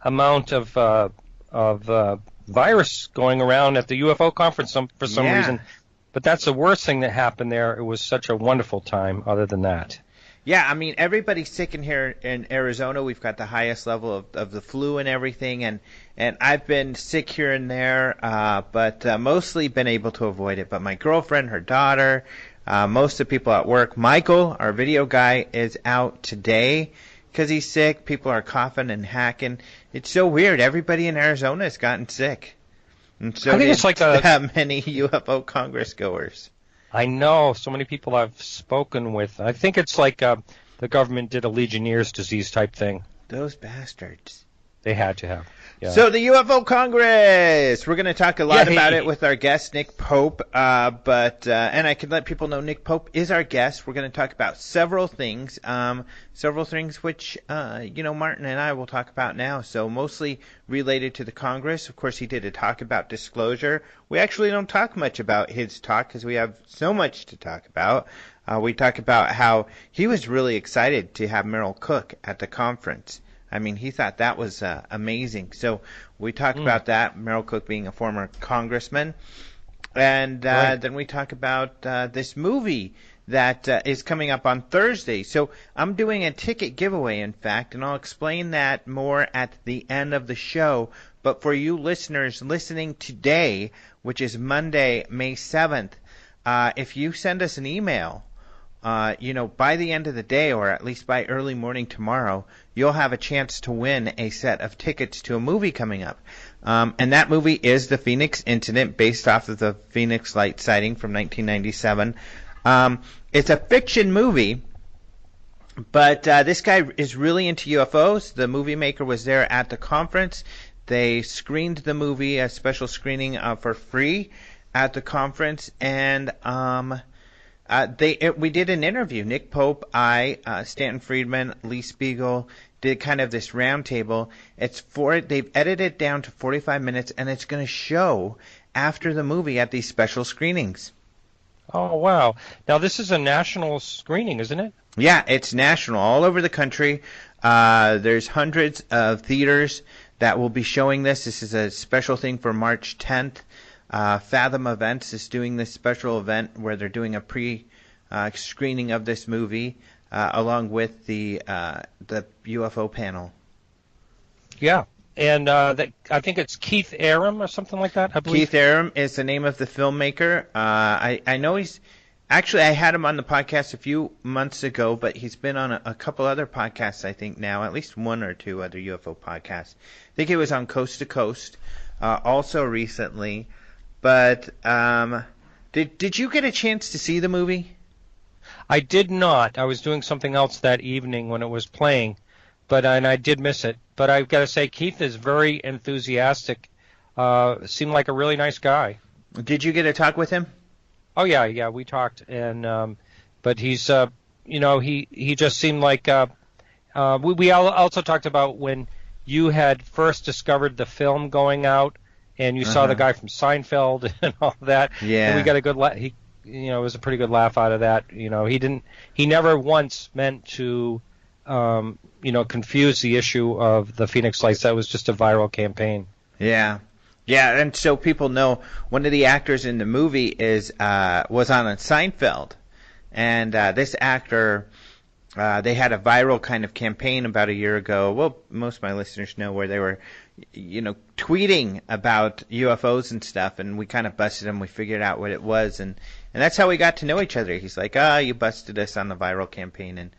amount of virus going around at the UFO conference for some reason. But that's the worst thing that happened there. It was such a wonderful time other than that. Yeah, I mean, everybody's sick in here in Arizona. We've got the highest level of the flu and everything, and I've been sick here and there, but mostly been able to avoid it. But my girlfriend, her daughter, most of the people at work, Michael, our video guy, is out today because he's sick. People are coughing and hacking. It's so weird. Everybody in Arizona has gotten sick. And so I think it's like that many UFO Congress goers. I know so many people I've spoken with. I think it's like the government did a Legionnaire's disease type thing. Those bastards. They had to have. Yeah. So the UFO Congress, we're going to talk a lot about it with our guest, Nick Pope. And I can let people know Nick Pope is our guest. We're going to talk about several things which, Martin and I will talk about now. So mostly related to the Congress. Of course, he did a talk about disclosure. We actually don't talk much about his talk because we have so much to talk about. We talk about how he was really excited to have Merril Cook at the conference. I mean, he thought that was amazing. So we talk about that, Merril Cook being a former congressman. And then we talk about this movie that is coming up on Thursday. So I'm doing a ticket giveaway, in fact, and I'll explain that more at the end of the show. But for you listeners listening today, which is Monday, May 7th, if you send us an email, by the end of the day, or at least by early morning tomorrow, you'll have a chance to win a set of tickets to a movie coming up. And that movie is The Phoenix Incident, based off of the Phoenix Light sighting from 1997. It's a fiction movie, but this guy is really into UFOs. The movie maker was there at the conference. They screened the movie, a special screening for free at the conference, and we did an interview. Nick Pope, Stanton Friedman, Lee Speigel did kind of this roundtable. They've edited it down to 45 minutes, and it's going to show after the movie at these special screenings. Oh, wow. Now, this is a national screening, isn't it? Yeah, it's national, all over the country. There's hundreds of theaters that will be showing this. This is a special thing for March 10th. Fathom Events is doing this special event where they're doing a pre-screening of this movie along with the UFO panel. Yeah, and I think it's Keith Aram or something like that, I believe. Keith Aram is the name of the filmmaker. I know he's – actually, I had him on the podcast a few months ago, but he's been on a couple other podcasts, I think, now, at least one or two other UFO podcasts. I think he was on Coast to Coast also recently. But did you get a chance to see the movie? I did not. I was doing something else that evening when it was playing, and I did miss it. But I've got to say, Keith is very enthusiastic. Seemed like a really nice guy. Did you get to talk with him? Oh yeah, we talked, and but he's he just seemed like we also talked about when you had first discovered the film going out. And you saw the guy from Seinfeld and all that. Yeah. And we got a good it was a pretty good laugh out of that. He never once meant to, confuse the issue of the Phoenix Lights. That was just a viral campaign. Yeah. Yeah, and so people know one of the actors in the movie was on Seinfeld. And this actor, they had a viral kind of campaign about a year ago. Well, most of my listeners know where they were tweeting about UFOs and stuff, and we kind of busted him. We figured out what it was, and that's how we got to know each other. He's like, you busted us on the viral campaign,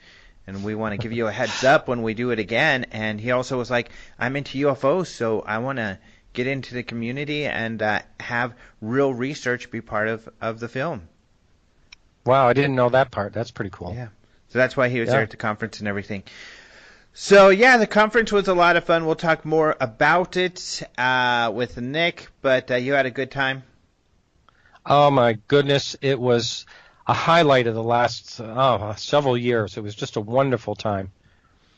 and we want to give you a heads up when we do it again. And he also was like, I'm into UFOs, so I want to get into the community and have real research be part of the film. Wow, I didn't know that part. That's pretty cool. Yeah. So that's why he was there at the conference and everything. So, yeah, the conference was a lot of fun. We'll talk more about it with Nick, but you had a good time? Oh, my goodness. It was a highlight of the last several years. It was just a wonderful time.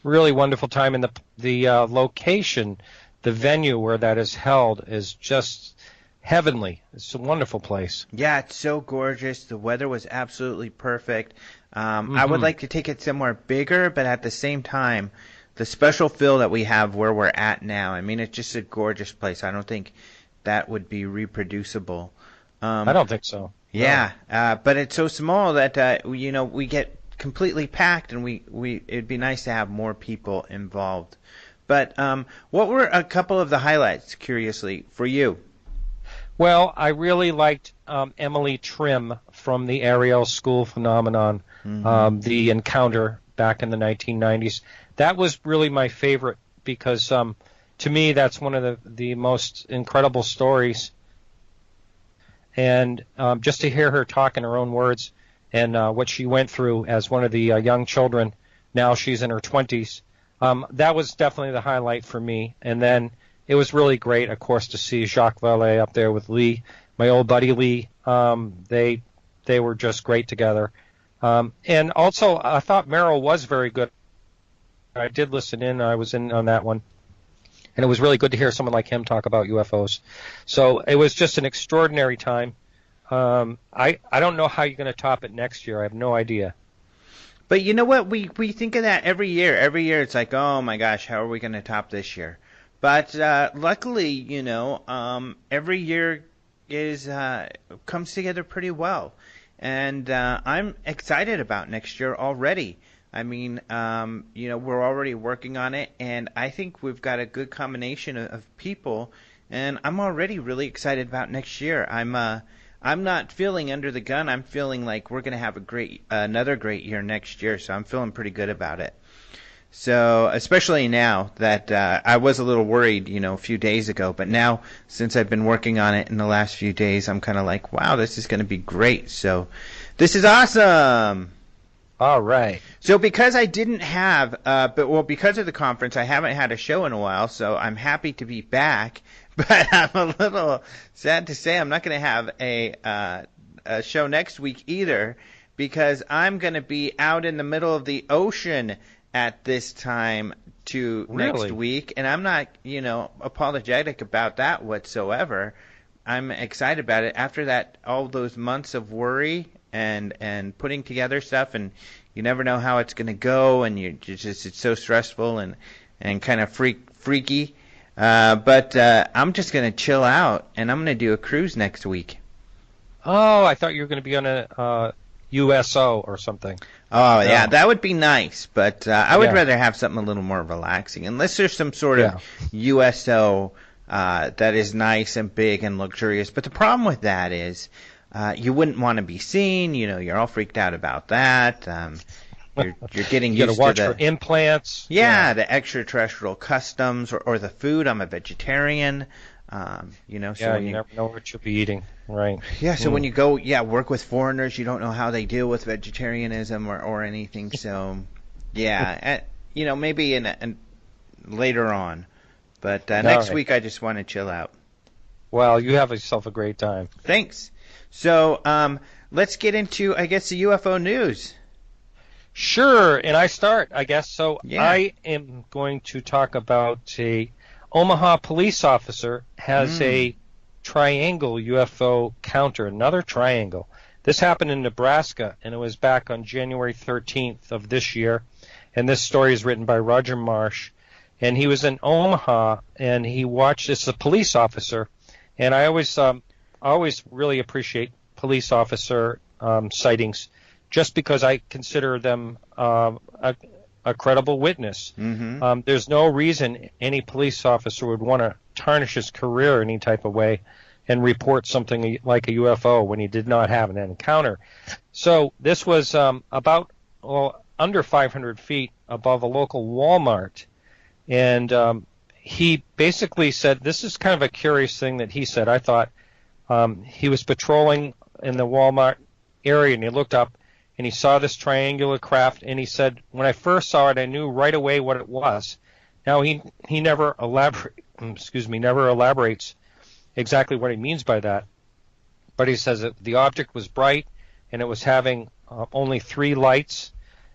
Really wonderful time. And the location, the venue where that is held is just heavenly. It's a wonderful place. Yeah, it's so gorgeous. The weather was absolutely perfect. I would like to take it somewhere bigger, but at the same time, the special feel that we have where we're at now. I mean, it's just a gorgeous place. I don't think that would be reproducible. I don't think so. Yeah, but it's so small that we get completely packed, and it'd be nice to have more people involved. But what were a couple of the highlights, curiously, for you? Well, I really liked Emily Trim from the Ariel School Phenomenon, the encounter back in the 1990s. That was really my favorite because, to me, that's one of the most incredible stories. And just to hear her talk in her own words and what she went through as one of the young children, now she's in her 20s, that was definitely the highlight for me. And then it was really great, of course, to see Jacques Vallée up there with Lee, my old buddy Lee. They were just great together. And also, I thought Merril was very good. I did listen in. I was in on that one. And it was really good to hear someone like him talk about UFOs. So it was just an extraordinary time. I don't know how you're going to top it next year. I have no idea. But you know what? We think of that every year. Every year it's like, oh my gosh, how are we going to top this year? But luckily, every year comes together pretty well. And I'm excited about next year already. I mean, we're already working on it, and I think we've got a good combination of people, and I'm already really excited about next year. I'm not feeling under the gun. I'm feeling like we're going to have another great year next year, so I'm feeling pretty good about it. So, especially now that I was a little worried, a few days ago, but now since I've been working on it in the last few days, I'm kind of like, wow, this is going to be great. So, this is awesome. All right. So because I didn't have, because of the conference, I haven't had a show in a while, so I'm happy to be back. But I'm a little sad to say I'm not going to have a show next week either, because I'm going to be out in the middle of the ocean at this time next week, and I'm not, apologetic about that whatsoever. I'm excited about it. After that, all those months of worry and putting together stuff, and you never know how it's going to go, and it's so stressful and kind of freaky. But I'm just going to chill out, and I'm going to do a cruise next week. Oh, I thought you were going to be on a USO or something. Oh, yeah, that would be nice, but I would rather have something a little more relaxing, unless there's some sort of USO that is nice and big and luxurious. But the problem with that is you wouldn't want to be seen. You're all freaked out about that. You're getting you used to watch to for implants. Yeah, the extraterrestrial customs or the food. I'm a vegetarian. So you never know what you'll be eating, right? Yeah, so when you go, work with foreigners, you don't know how they deal with vegetarianism or anything. So, maybe in later on, but next week I just want to chill out. Well, you have yourself a great time. Thanks. So, let's get into, I guess, the UFO news. Sure, and I start, I guess. So I am going to talk about a Omaha police officer has a triangle UFO counter, another triangle. This happened in Nebraska, and it was back on January 13th of this year. And this story is written by Roger Marsh. And he was in Omaha, and he watched, it's a police officer. And I always really appreciate police officer sightings, just because I consider them a credible witness. Mm-hmm. There's no reason any police officer would want to tarnish his career any type of way and report something like a UFO when he did not have an encounter. So this was about under 500 feet above a local Walmart. And he basically said, this is kind of a curious thing that he said. I thought he was patrolling in the Walmart area, and he looked up, and he saw this triangular craft, and he said, when I first saw it, I knew right away what it was. Now, he never elaborates exactly what he means by that, but he says that the object was bright, and it was having only 3 lights,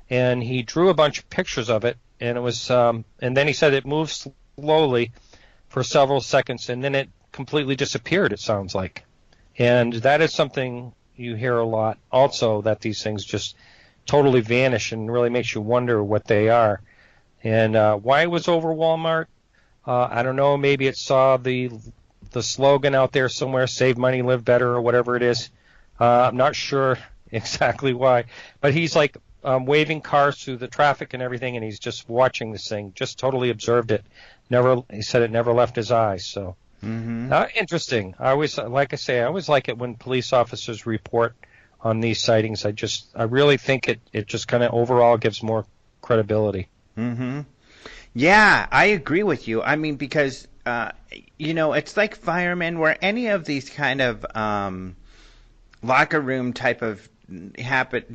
and he drew a bunch of pictures of it, and it was, and then he said it moved slowly for several seconds, and then it completely disappeared, it sounds like. And that is something you hear a lot also, that these things just totally vanish and really makes you wonder what they are. And why it was over Walmart, I don't know. Maybe it saw the slogan out there somewhere, "Save money, live better," or whatever it is. I'm not sure exactly why, but he's like waving cars through the traffic and everything, and he's just watching this thing, just totally observed it. He said it never left his eyes. So interesting. I always like it when police officers report on these sightings. I really think it just kind of overall gives more credibility. Yeah, I agree with you. I mean, because it's like firemen, where any of these kind of locker room type of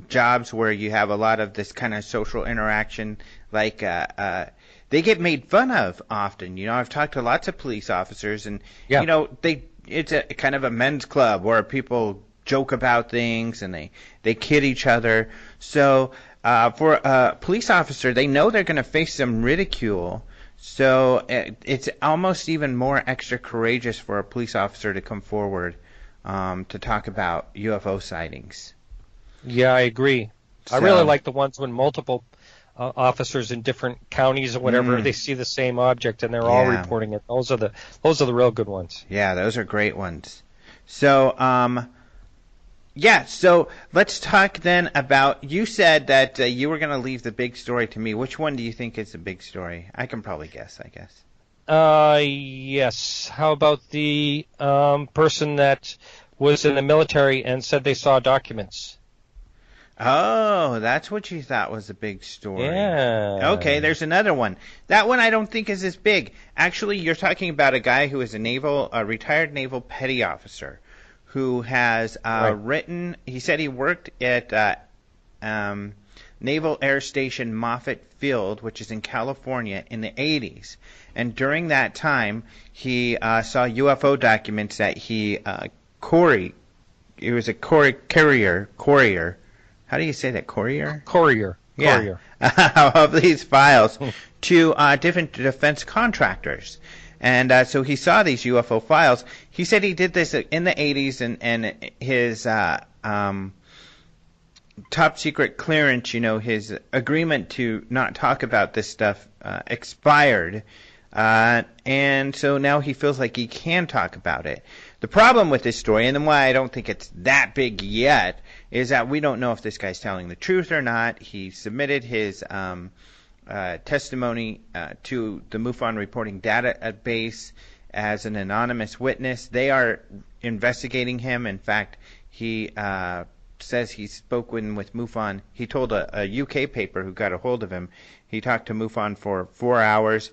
jobs where you have a lot of this kind of social interaction, like they get made fun of often. I've talked to lots of police officers, and it's a kind of a men's club where people joke about things and they kid each other. So for a police officer, they know they're going to face some ridicule. So it's almost even more extra courageous for a police officer to come forward to talk about UFO sightings. Yeah, I agree. So, I really like the ones when multiple officers in different counties or whatever, they see the same object and they're all reporting it. Those are the real good ones. Yeah, those are great ones. So so let's talk then about, you said that you were going to leave the big story to me. Which one do you think is the big story? I can probably guess, I guess. Yes. How about the person that was in the military and said they saw documents? Oh, that's what you thought was a big story. Yeah. Okay, there's another one. That one I don't think is as big. Actually, you're talking about a guy who is a retired naval petty officer, who has written. He said he worked at Naval Air Station Moffett Field, which is in California, in the 80s. And during that time, he saw UFO documents that he he was a courier. How do you say that? Courier? Courier. Yeah. Of these files to different defense contractors. And so he saw these UFO files. He said he did this in the 80s, and his top secret clearance, his agreement to not talk about this stuff expired. And so now he feels like he can talk about it. The problem with this story, and then why I don't think it's that big yet, is that we don't know if this guy's telling the truth or not. He submitted his testimony to the MUFON reporting database as an anonymous witness. They are investigating him. In fact, he says he spoke with MUFON. He told a UK paper who got a hold of him. He talked to MUFON for 4 hours.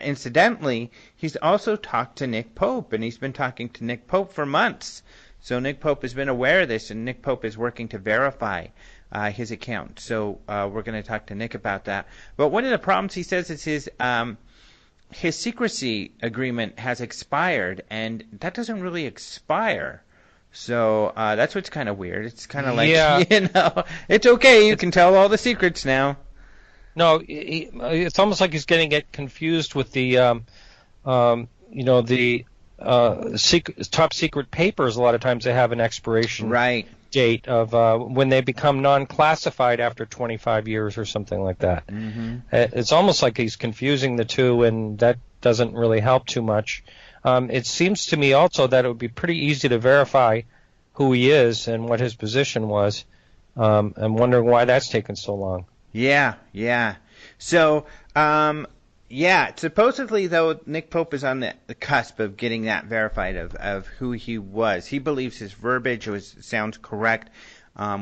Incidentally, he's also talked to Nick Pope, and he's been talking to Nick Pope for months. So Nick Pope has been aware of this, and Nick Pope is working to verify his account. So we're going to talk to Nick about that. But one of the problems, he says, is his secrecy agreement has expired, and that doesn't really expire. So that's what's kind of weird. It's kind of like, it's okay. You can tell all the secrets now. No, it's almost like he's getting it confused with the, top secret papers. A lot of times they have an expiration date of when they become non-classified after 25 years or something like that. Mm-hmm. It's almost like he's confusing the two, and that doesn't really help too much. It seems to me also that it would be pretty easy to verify who he is and what his position was. I'm wondering why that's taken so long. Yeah. So, supposedly, though, Nick Pope is on the cusp of getting that verified of who he was. He believes his verbiage sounds correct.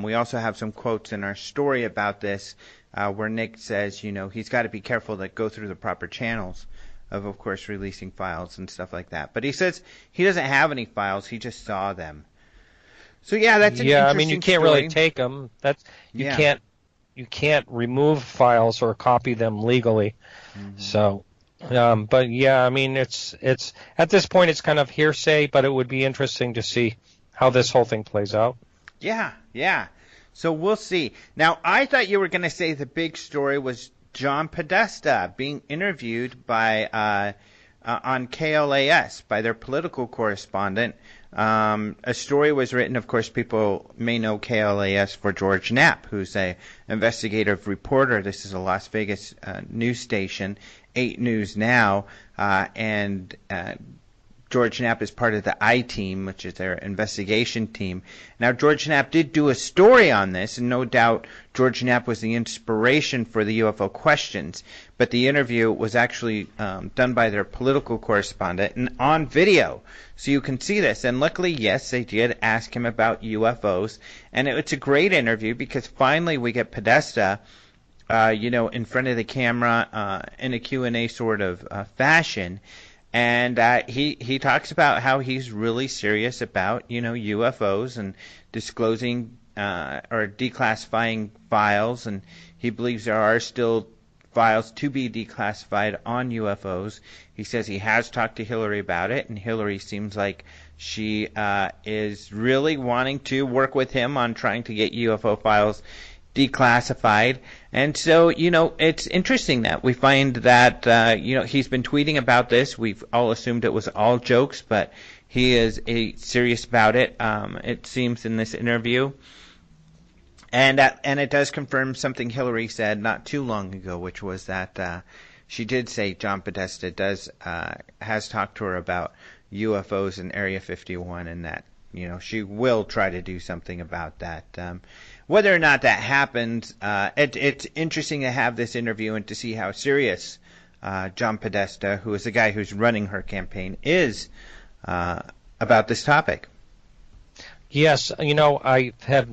We also have some quotes in our story about this where Nick says, he's got to be careful to go through the proper channels of course, releasing files and stuff like that. But he says he doesn't have any files. He just saw them. So, that's an interesting you can't story. Really take them. You can't remove files or copy them legally. Mm-hmm. So, it's at this point it's kind of hearsay, but it would be interesting to see how this whole thing plays out. Yeah. So we'll see. Now, I thought you were going to say the big story was John Podesta being interviewed by on KLAS by their political correspondent. A story was written, of course, people may know KLAS for George Knapp, who's a investigative reporter. This is a Las Vegas news station, 8 News Now, and George Knapp is part of the I-Team, which is their investigation team. Now, George Knapp did do a story on this, and no doubt George Knapp was the inspiration for the UFO questions. But the interview was actually done by their political correspondent and on video, so you can see this. And luckily, yes, they did ask him about UFOs, and it's a great interview because finally we get Podesta, in front of the camera in a Q&A sort of fashion. And he talks about how he's really serious about, UFOs and disclosing or declassifying files, and he believes there are still files to be declassified on UFOs. He says he has talked to Hillary about it, and Hillary seems like she is really wanting to work with him on trying to get UFO files declassified. And so, it's interesting that we find that, he's been tweeting about this. We've all assumed it was all jokes, but he is serious about it, it seems, in this interview. And it does confirm something Hillary said not too long ago, which was that she did say John Podesta has talked to her about UFOs in Area 51, and that, she will try to do something about that. Whether or not that happens, it's interesting to have this interview and to see how serious John Podesta, who is the guy who's running her campaign, is about this topic. Yes, I have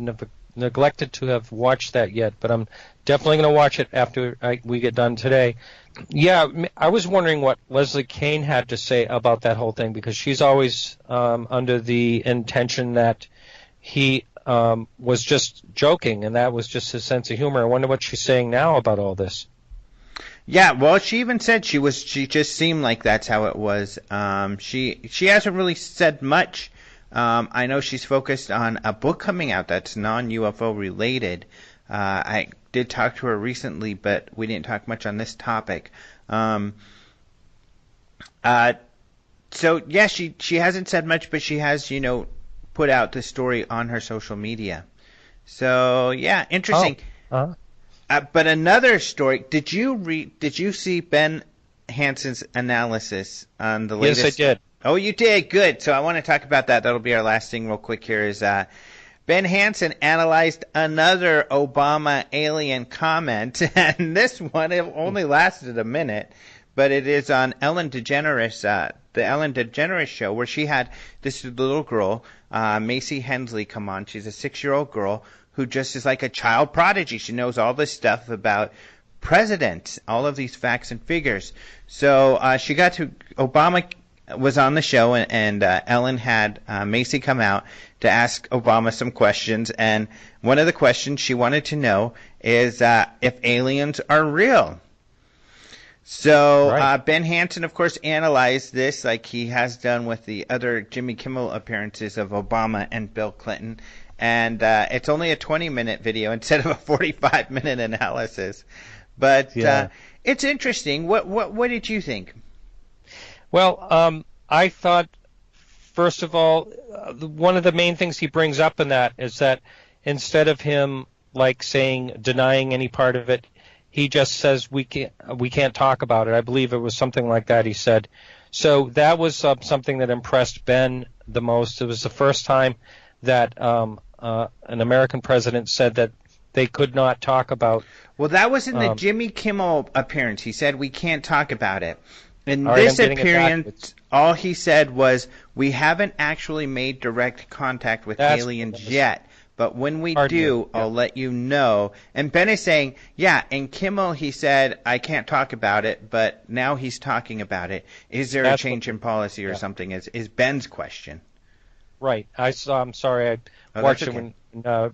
neglected to have watched that yet, but I'm definitely going to watch it after we get done today. Yeah, I was wondering what Leslie Kean had to say about that whole thing, because she's always under the intention that he was just joking, and that was just his sense of humor. I wonder what she's saying now about all this. Yeah, well, she even said she just seemed like that's how it was. She hasn't really said much. I know she's focused on a book coming out that's non-UFO related. I did talk to her recently, but we didn't talk much on this topic. So yeah, she hasn't said much, but she has, put out the story on her social media. So yeah, interesting. Oh. But another story. Did you see Ben Hanson's analysis on the latest? Yes, I did. Oh, you did? Good. So I want to talk about that. That'll be our last thing real quick here is Ben Hansen analyzed another Obama alien comment, and this one, it only lasted a minute, but it is on Ellen DeGeneres, the Ellen DeGeneres show, where she had this little girl, Macy Hensley, come on. She's a 6-year-old girl who just is like a child prodigy. She knows all this stuff about presidents, all of these facts and figures. So she got to Obama was on the show, and Ellen had Macy come out to ask Obama some questions, and one of the questions she wanted to know is if aliens are real. So right. Ben Hansen, of course, analyzed this like he has done with the other Jimmy Kimmel appearances of Obama and Bill Clinton, and it's only a 20-minute video instead of a 45-minute analysis. But yeah. It's interesting. What did you think? Well, I thought, first of all, one of the main things he brings up in that is that instead of him denying any part of it, he just says we can't talk about it. I believe it was something like that he said. So that was something that impressed Ben the most. It was the first time that an American president said that they could not talk about. Well, that was in the Jimmy Kimmel appearance. He said we can't talk about it. In right, this appearance, all he said was, we haven't actually made direct contact with aliens yet, but when we do, I'll let you know. And Ben is saying, yeah, in Kimmel he said, I can't talk about it, but now he's talking about it. Is there a change in policy or something, is Ben's question. Right. I'm sorry, I watched it when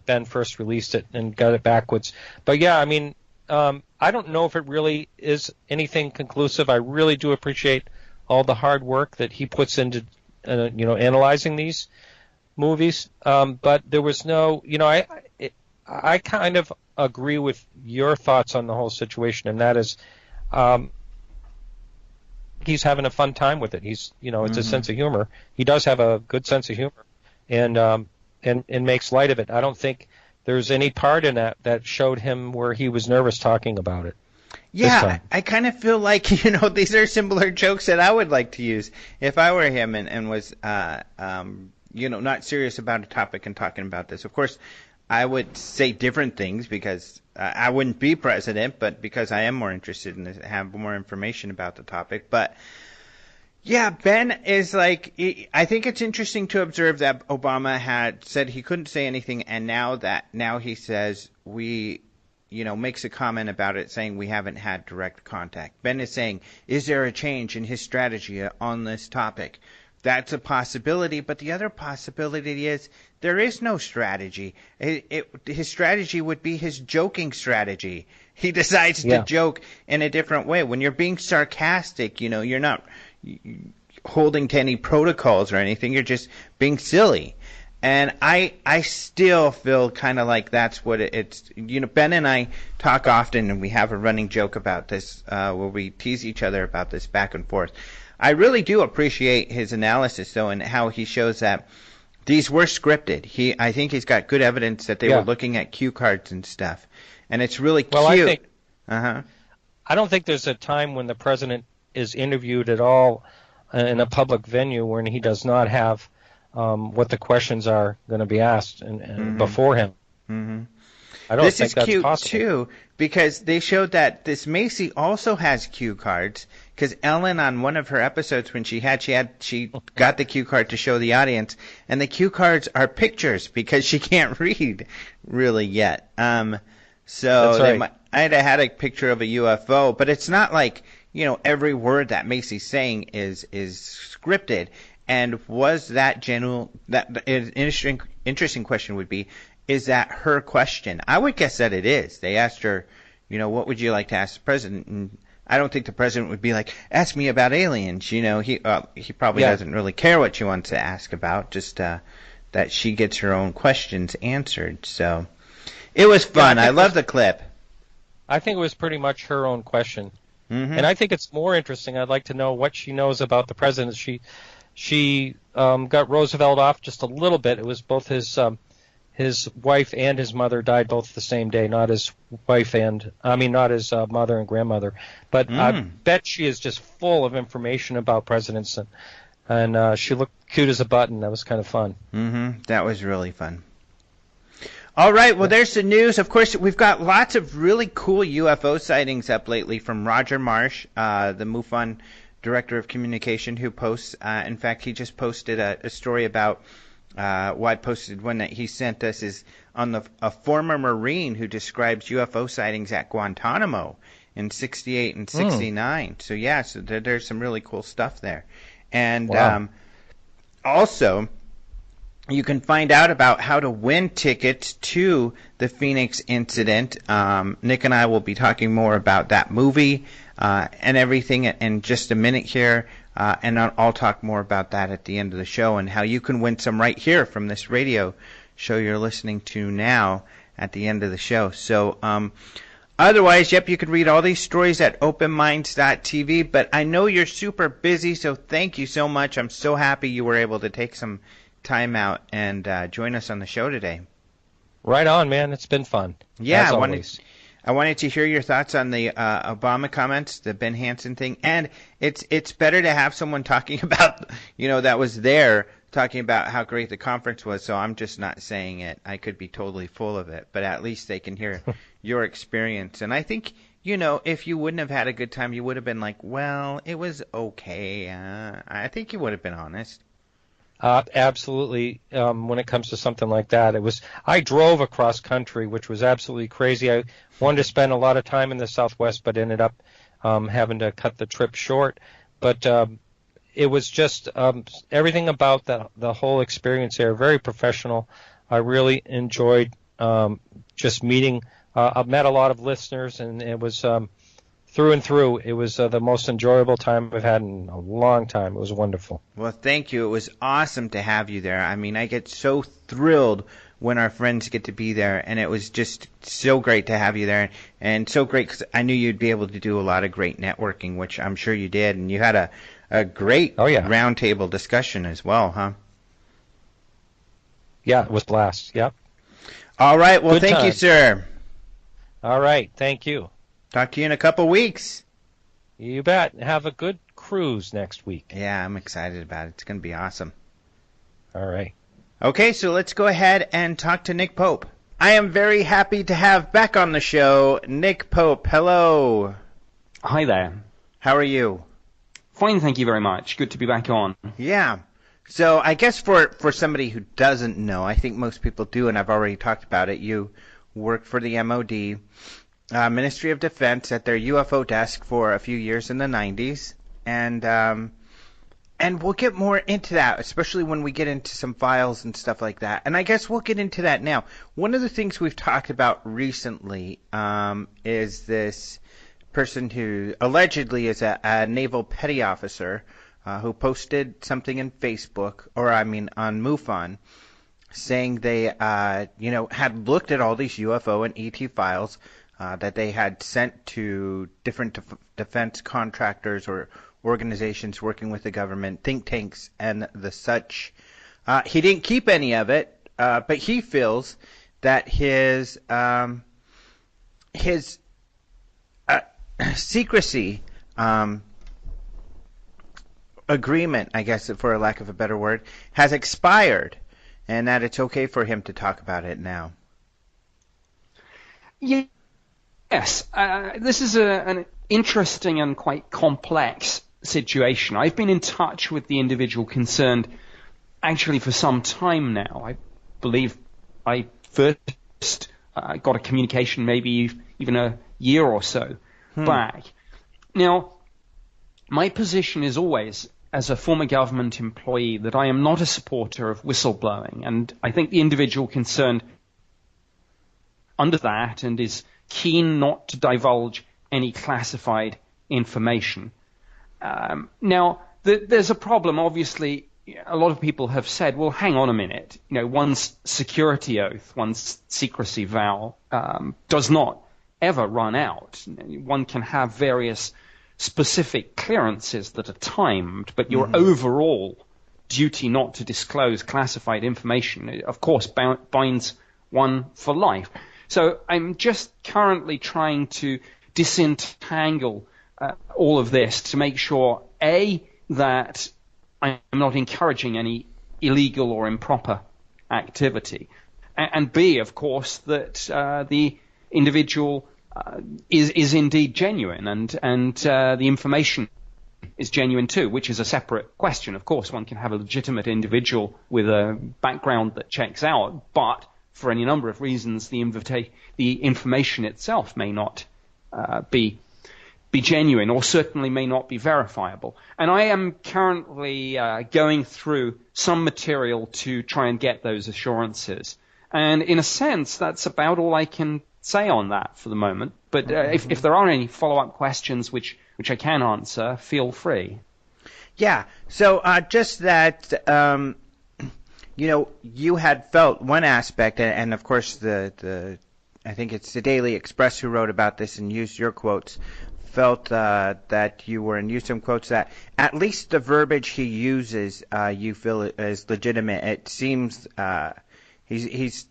Ben first released it and got it backwards. But yeah, I mean, I don't know if it really is anything conclusive. I really do appreciate all the hard work that he puts into, analyzing these movies. But there was no, I kind of agree with your thoughts on the whole situation, and that is, he's having a fun time with it. He's, it's a sense of humor. He does have a good sense of humor, and makes light of it. I don't think there's any part in that showed him where he was nervous talking about it. Yeah, I kind of feel like, these are similar jokes that I would like to use if I were him and was, not serious about a topic and talking about this. Of course, I would say different things because I wouldn't be president, but because I am more interested in this, have more information about the topic. But yeah, Ben is like, I think it's interesting to observe that Obama had said he couldn't say anything, and now he says makes a comment about it saying we haven't had direct contact. Ben is saying, is there a change in his strategy on this topic? That's a possibility, but the other possibility is there is no strategy. His strategy would be his joking strategy. He decides to joke in a different way. When you're being sarcastic, you're not holding to any protocols or anything. You're just being silly. And I still feel kind of like that's what it's. Ben and I talk often, and we have a running joke about this where we tease each other about this back and forth. I really do appreciate his analysis, though, and how he shows that these were scripted. I think he's got good evidence that they were looking at cue cards and stuff, and it's really cute. I don't think there's a time when the president is interviewed at all in a public venue when he does not have what the questions are going to be asked and before him. Mm-hmm. I don't think that's possible. This is cute, too, because they showed that this Macy also has cue cards, because Ellen, on one of her episodes when she got the cue card to show the audience, and the cue cards are pictures because she can't read really yet. So they might have had a picture of a UFO, but it's not like, every word that Macy's saying is scripted. And was that an interesting question would be, is that her question? I would guess that it is. They asked her, what would you like to ask the president? And I don't think the president would be like, ask me about aliens. He probably doesn't really care what she wants to ask about, just that she gets her own questions answered. So it was fun. I love the clip. I think it was pretty much her own question. Mm-hmm. And I think it's more interesting. I'd like to know what she knows about the president. She got Roosevelt off just a little bit. It was both his wife and his mother died both the same day, not his mother and grandmother. But I bet she is just full of information about presidents, and she looked cute as a button. That was kind of fun. Mm-hmm. That was really fun. All right, well, there's the news. Of course, we've got lots of really cool UFO sightings up lately from Roger Marsh, the MUFON director of communication, who posts. In fact, he just posted a story about. I posted one that he sent us is on a former Marine who describes UFO sightings at Guantanamo in 68 and 69. So there's some really cool stuff there. And also, you can find out about how to win tickets to the Phoenix incident. Nick and I will be talking more about that movie and everything in just a minute here. And I'll talk more about that at the end of the show and how you can win some right here from this radio show you're listening to now at the end of the show. So otherwise, you could read all these stories at openminds.tv. But I know you're super busy, so thank you so much. I'm so happy you were able to take some time out and join us on the show today. Right on, man. It's been fun. Yeah, I wanted to hear your thoughts on the Obama comments, the Ben Hansen thing, and it's better to have someone talking about, that was there, talking about how great the conference was, so I'm just not saying it. I could be totally full of it, but at least they can hear your experience. And I think, if you wouldn't have had a good time, you would have been like, well, it was okay. I think you would have been honest. Absolutely. When it comes to something like that, I drove across country, which was absolutely crazy. I wanted to spend a lot of time in the Southwest, but ended up having to cut the trip short. But it was just everything about the whole experience there, very professional. I really enjoyed just meeting. I've met a lot of listeners, and it was through and through, it was the most enjoyable time I've had in a long time. It was wonderful. Well, thank you. It was awesome to have you there. I mean, I get so thrilled when our friends get to be there, and it was just so great to have you there, and so great because I knew you'd be able to do a lot of great networking, which I'm sure you did, and you had a great roundtable discussion as well, huh? Yeah, it was a blast. Yep. All right. Well, thank you, sir. All right. Thank you. Talk to you in a couple weeks. You bet. Have a good cruise next week. Yeah, I'm excited about it. It's going to be awesome. All right. Okay, so let's go ahead and talk to Nick Pope. I am very happy to have back on the show Nick Pope. Hello. Hi there. How are you? Fine, thank you very much. Good to be back on. Yeah. So I guess for somebody who doesn't know, I think most people do, and I've already talked about it, you worked for the MOD, Ministry of Defense, at their UFO desk for a few years in the 90s, and we'll get more into that, especially when we get into some files and stuff like that. And I guess we'll get into that now. One of the things we've talked about recently is this person who allegedly is a naval petty officer who posted something in Facebook, on MUFON, saying they, had looked at all these UFO and ET files that they had sent to different defense contractors or organizations working with the government, think tanks, and the such. He didn't keep any of it, but he feels that his secrecy agreement, I guess, for a lack of a better word, has expired, and that it's okay for him to talk about it now. Yes, this is an interesting and quite complex situation. I've been in touch with the individual concerned actually for some time now. I believe I first got a communication maybe even a year or so back. Now, my position is always, as a former government employee, that I am not a supporter of whistleblowing, and I think the individual concerned under that and is keen not to divulge any classified information. Now, there's a problem. Obviously, a lot of people have said, well, hang on a minute. One's security oath, one's secrecy vow does not ever run out. One can have various specific clearances that are timed, but your overall duty not to disclose classified information, of course, binds one for life. So I'm just currently trying to disentangle all of this to make sure, A, that I'm not encouraging any illegal or improper activity, and B, of course, that the individual is indeed genuine, and the information is genuine too, which is a separate question. Of course, one can have a legitimate individual with a background that checks out, but for any number of reasons, the information itself may not be genuine, or certainly may not be verifiable. And I am currently going through some material to try and get those assurances. And in a sense, that's about all I can say on that for the moment. But if there are any follow-up questions which I can answer, feel free. Yeah. So just that, you had felt one aspect, and of course I think it's the Daily Express who wrote about this and used your quotes, felt that you were, and used some quotes that at least the verbiage he uses you feel is legitimate. It seems he's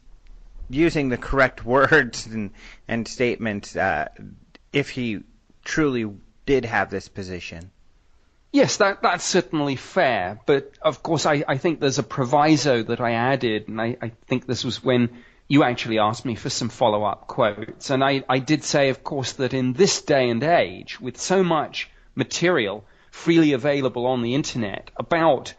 using the correct words and statements if he truly did have this position. Yes, that's certainly fair. But, of course, I think there's a proviso that I added, and I think this was when you actually asked me for some follow-up quotes. And I did say, of course, that in this day and age, with so much material freely available on the Internet about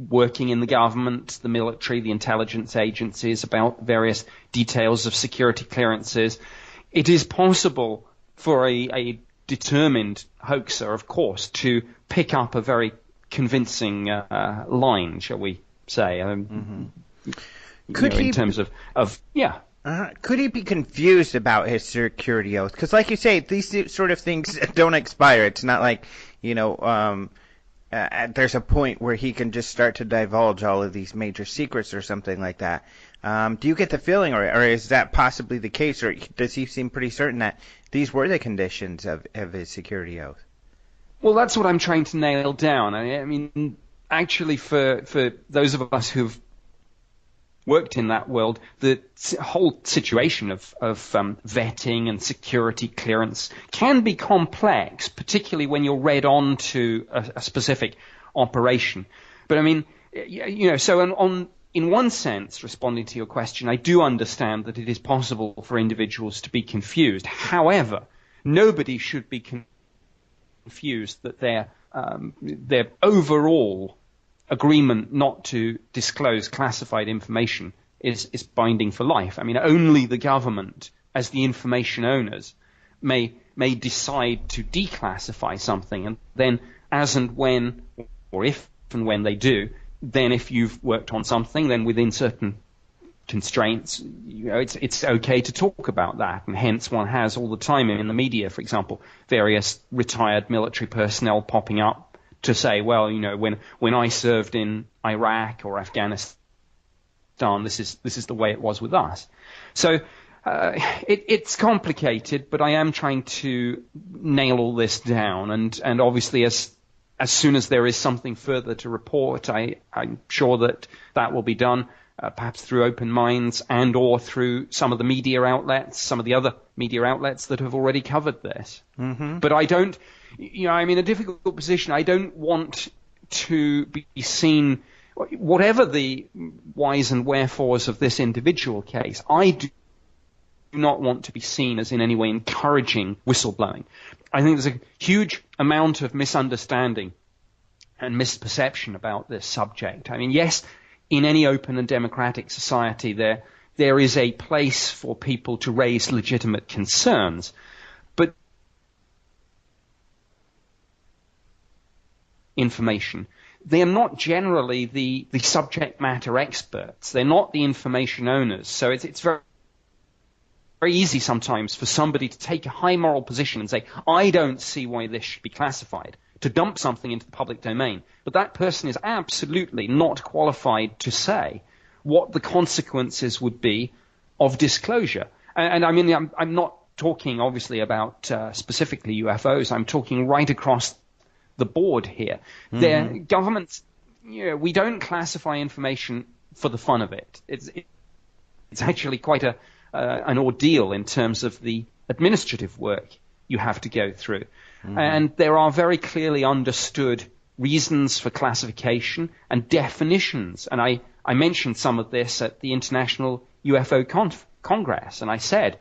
working in the government, the military, the intelligence agencies, about various details of security clearances, it is possible for a determined hoaxer, of course, to pick up a very convincing line, shall we say, Could he, in terms of could he be confused about his security oath? Because, like you say, these sort of things don't expire. It's not like, there's a point where he can just start to divulge all of these major secrets or something like that. Do you get the feeling, or is that possibly the case, or does he seem pretty certain that these were the conditions of his security oath? Well, that's what I'm trying to nail down. I mean, actually, for those of us who've worked in that world, the whole situation of vetting and security clearance can be complex, particularly when you're read on to a specific operation. But I mean, so in one sense, responding to your question, I do understand that it is possible for individuals to be confused. However, nobody should be confused that their overall agreement not to disclose classified information is binding for life. I mean, only the government, as the information owners, may decide to declassify something, and then as and when, or if and when they do, then if you've worked on something, then within certain constraints, it's okay to talk about that, and hence one has all the time in the media, for example, various retired military personnel popping up to say, well, when I served in Iraq or Afghanistan, this is the way it was with us. So it's complicated, but I am trying to nail all this down, and obviously as soon as there is something further to report, I'm sure that will be done. Perhaps through Open Minds and or through some of the media outlets, some of the other media outlets that have already covered this. Mm-hmm. But I don't, I'm in a difficult position. I don't want to be seen, whatever the whys and wherefores of this individual case, I do not want to be seen as in any way encouraging whistleblowing. I think there's a huge amount of misunderstanding and misperception about this subject. I mean, yes, in any open and democratic society, there is a place for people to raise legitimate concerns, but information, they are not generally the subject matter experts. They're not the information owners. So it's very, very easy sometimes for somebody to take a high moral position and say, I don't see why this should be classified, to dump something into the public domain. But that person is absolutely not qualified to say what the consequences would be of disclosure. And I mean, I'm not talking obviously about specifically UFOs. I'm talking right across the board here. Mm-hmm. Their governments, we don't classify information for the fun of it. It's actually quite an ordeal in terms of the administrative work you have to go through. Mm-hmm. And there are very clearly understood reasons for classification and definitions. And I mentioned some of this at the International UFO Congress, and I said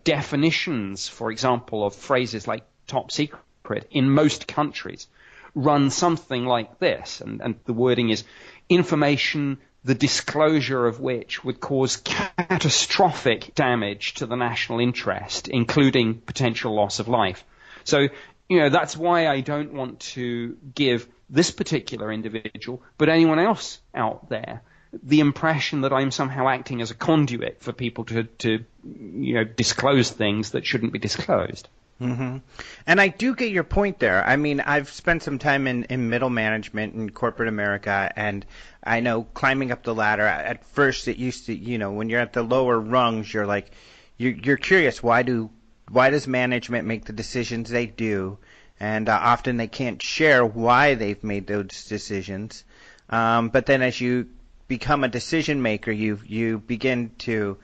definitions, for example, of phrases like top secret in most countries run something like this, and the wording is information the disclosure of which would cause catastrophic damage to the national interest, including potential loss of life. So, that's why I don't want to give this particular individual, but anyone else out there, the impression that I'm somehow acting as a conduit for people to disclose things that shouldn't be disclosed. Mm-hmm. And I do get your point there. I mean, I've spent some time in middle management in corporate America, and I know climbing up the ladder, at first it used to, when you're at the lower rungs, you're like, you're curious, why does management make the decisions they do? And often they can't share why they've made those decisions. But then as you become a decision maker, you begin to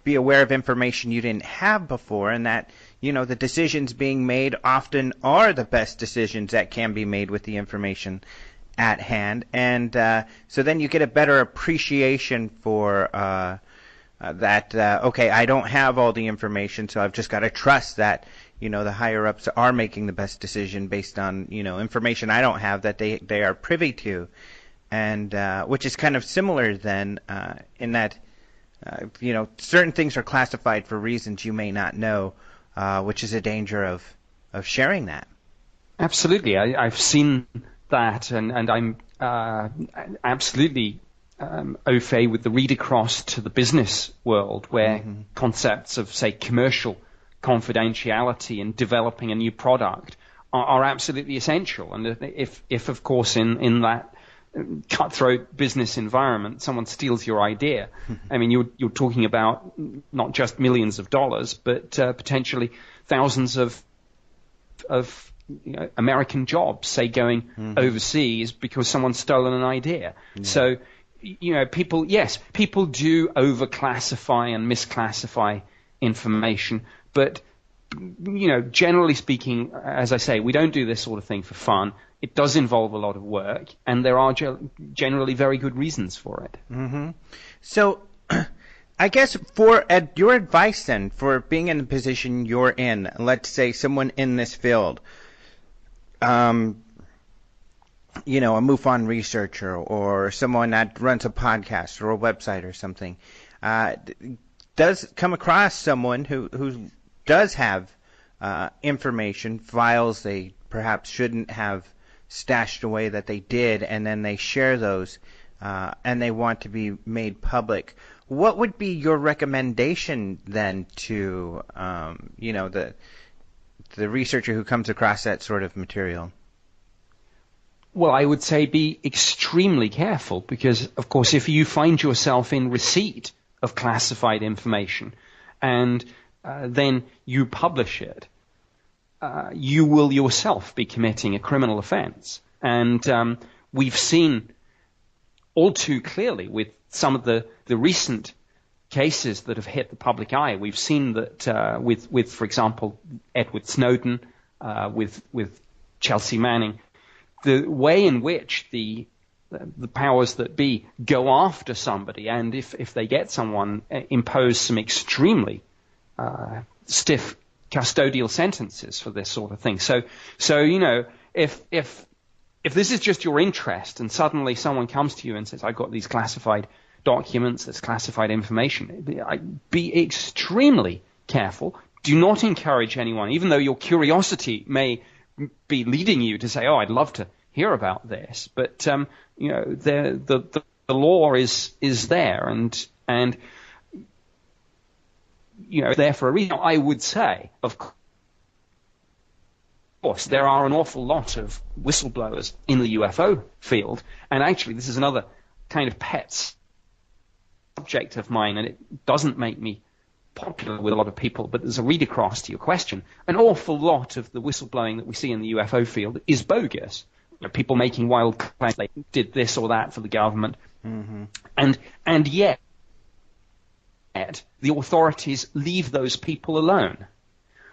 be aware of information you didn't have before, and that the decisions being made often are the best decisions that can be made with the information at hand. And so then you get a better appreciation for that, okay, I don't have all the information, so I've just got to trust that, the higher-ups are making the best decision based on, information I don't have that they are privy to. And which is kind of similar then in that, certain things are classified for reasons you may not know, which is a danger of sharing that. Absolutely. I've seen that, and I'm absolutely au fait with the read across to the business world, where concepts of, say, commercial confidentiality and developing a new product are absolutely essential. And if of course, in that cutthroat business environment, someone steals your idea, I mean, you're talking about not just millions of dollars, but potentially thousands of American jobs, say, going overseas because someone's stolen an idea. Yeah. So, people do overclassify and misclassify information, but generally speaking, as I say, we don't do this sort of thing for fun. It does involve a lot of work, and there are generally very good reasons for it. Mm-hmm. So, I guess for your advice then, for being in the position you're in, let's say someone in this field, a MUFON researcher or someone that runs a podcast or a website or something, does come across someone who does have information, files they perhaps shouldn't have stashed away that they did, and then they share those and they want to be made public. What would be your recommendation then to the researcher who comes across that sort of material? Well, I would say be extremely careful, because, of course, if you find yourself in receipt of classified information and then you publish it, you will yourself be committing a criminal offense. And we've seen all too clearly with some of the recent cases that have hit the public eye. We've seen that with, for example, Edward Snowden, with Chelsea Manning, the way in which the powers that be go after somebody, and if they get someone, impose some extremely stiff custodial sentences for this sort of thing. So if this is just your interest, and suddenly someone comes to you and says, "I've got these classified documents, this classified information," be extremely careful. Do not encourage anyone, even though your curiosity may be leading you to say, "Oh, I'd love to hear about this," but the law is there, and there for a reason. I would say, of course, there are an awful lot of whistleblowers in the UFO field, and actually this is another kind of pet subject of mine, and it doesn't make me popular with a lot of people, but there's a read across to your question. An awful lot of the whistleblowing that we see in the UFO field is bogus. People making wild claims, they did this or that for the government, and yet the authorities leave those people alone.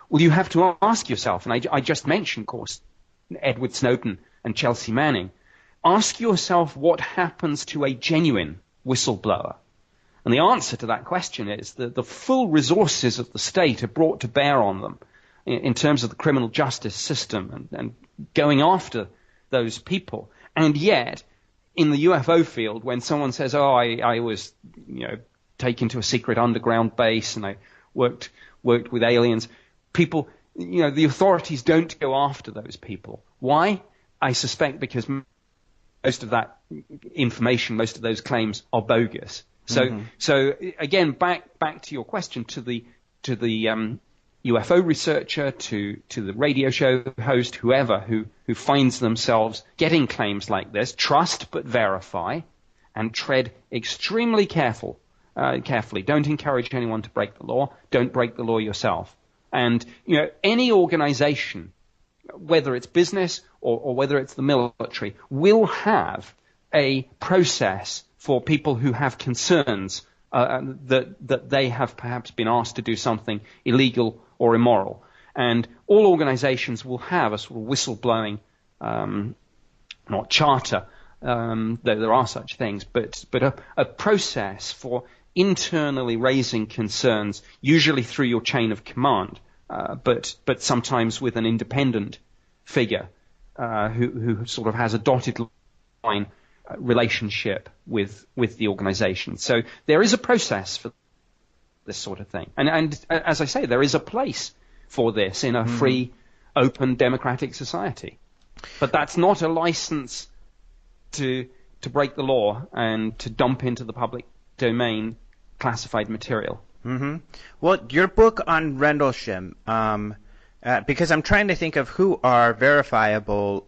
Well, you have to ask yourself, and I just mentioned, of course, Edward Snowden and Chelsea Manning. Ask yourself what happens to a genuine whistleblower. And the answer to that question is that the full resources of the state are brought to bear on them in terms of the criminal justice system and going after those people. And yet, in the UFO field, when someone says, "Oh, I was, taken to a secret underground base and I worked with aliens," people, the authorities don't go after those people. Why? I suspect because most of that information, most of those claims are bogus. So again, back to your question, to the UFO researcher, to the radio show host, whoever who finds themselves getting claims like this, trust but verify, and tread extremely carefully. Don't encourage anyone to break the law. Don't break the law yourself. And any organization, whether it's business or whether it's the military, will have a process for people who have concerns that they have perhaps been asked to do something illegal or immoral. And all organizations will have a sort of whistleblowing, not charter, though there are such things, but a process for internally raising concerns, usually through your chain of command, but sometimes with an independent figure who sort of has a dotted line relationship with the organization. So there is a process for this sort of thing. And as I say, there is a place for this in a free, open, democratic society. But that's not a license to break the law and to dump into the public domain classified material. Well, your book on Rendlesham because I'm trying to think of who are verifiable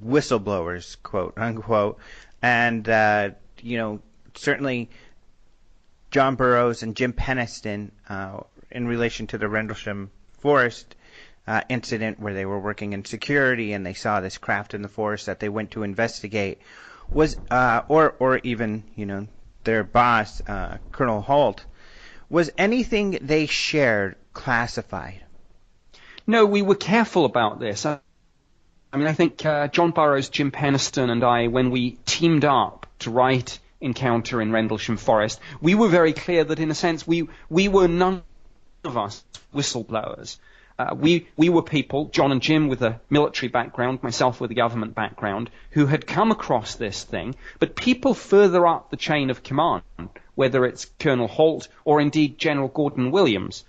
whistleblowers, quote unquote, and certainly John Burroughs and Jim Penniston in relation to the Rendlesham Forest incident where they were working in security and they saw this craft in the forest that they went to investigate was or even their boss Colonel Holt, was anything they shared classified? No, we were careful about this. I think John Burroughs, Jim Penniston, and I, when we teamed up to write Encounter in Rendlesham Forest, we were very clear that, in a sense, we were none of us whistleblowers. We were people, John and Jim with a military background, myself with a government background, who had come across this thing, but people further up the chain of command, whether it's Colonel Holt or indeed General Gordon Williams,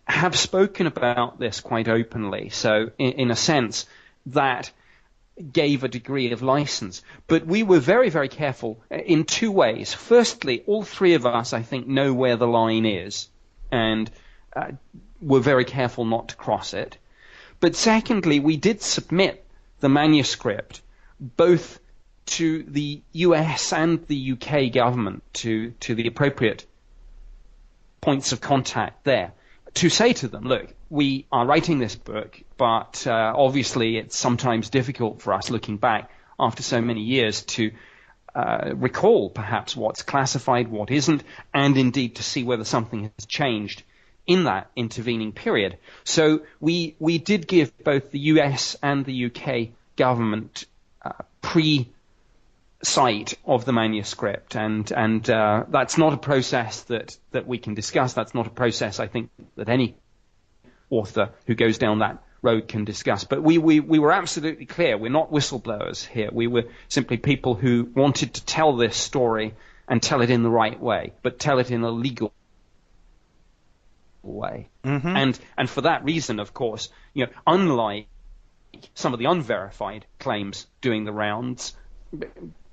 have spoken about this quite openly. So, in a sense, that gave a degree of license. But we were very, very careful in two ways. Firstly, all three of us, I think, know where the line is, and were very careful not to cross it. But secondly, we did submit the manuscript both to the US and the UK government, to the appropriate points of contact there, to say to them, look, we are writing this book, but obviously it's sometimes difficult for us looking back after so many years to recall perhaps what's classified, what isn't, and indeed to see whether something has changed in that intervening period. So we did give both the US and the UK government pre-sight of the manuscript, and that's not a process that we can discuss. That's not a process, I think, that any author who goes down that road can discuss. But we were absolutely clear. We're not whistleblowers here. We were simply people who wanted to tell this story and tell it in the right way, but tell it in a legal way. Mm-hmm. And for that reason, of course, unlike some of the unverified claims doing the rounds,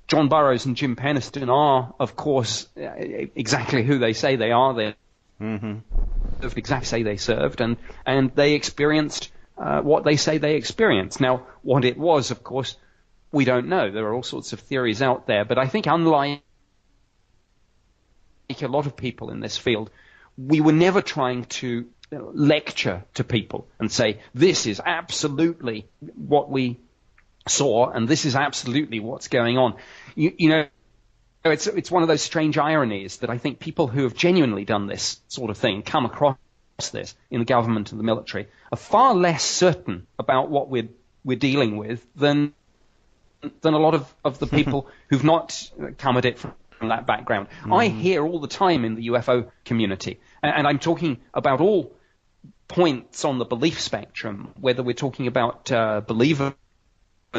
John Burroughs and Jim Penniston are, of course, exactly who they say they are. They served exactly say they served, and they experienced what they say they experienced. Now, what it was, of course, we don't know. There are all sorts of theories out there, but I think unlike a lot of people in this field, we were never trying to lecture to people and say, this is absolutely what we saw and this is absolutely what's going on. It's one of those strange ironies that I think people who have genuinely done this sort of thing, come across this in the government and the military, are far less certain about what we're dealing with than a lot of the people who've not come at it from that background. Mm-hmm. I hear all the time in the UFO community, and I'm talking about all points on the belief spectrum, whether we're talking about believers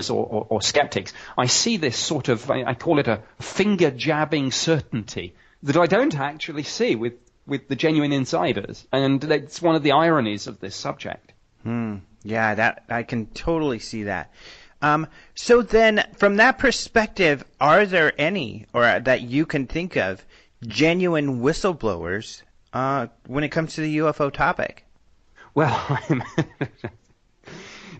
or skeptics. I see this sort of, I call it a finger-jabbing certainty that I don't actually see with the genuine insiders, and it's one of the ironies of this subject. Yeah, that I can totally see that. So then, from that perspective, are there any, or that you can think of, genuine whistleblowers when it comes to the UFO topic? Well,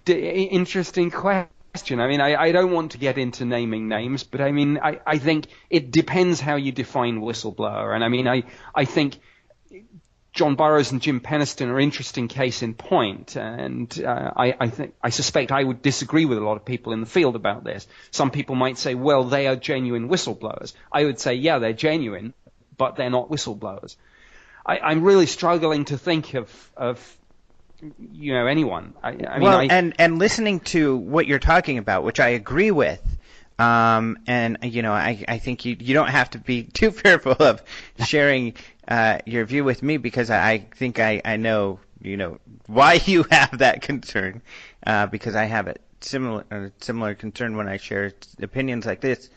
interesting question. I mean, I don't want to get into naming names, but I mean, I think it depends how you define whistleblower. And I mean, I think John Burroughs and Jim Penniston are an interesting case in point, and I suspect I would disagree with a lot of people in the field about this. Some people might say, well, they are genuine whistleblowers. I would say, yeah, they're genuine, but they're not whistleblowers. I'm really struggling to think of anyone. And listening to what you're talking about, which I agree with, and I think you don't have to be too fearful of sharing your view with me, because I think I know why you have that concern, because I have a similar concern when I share opinions like this.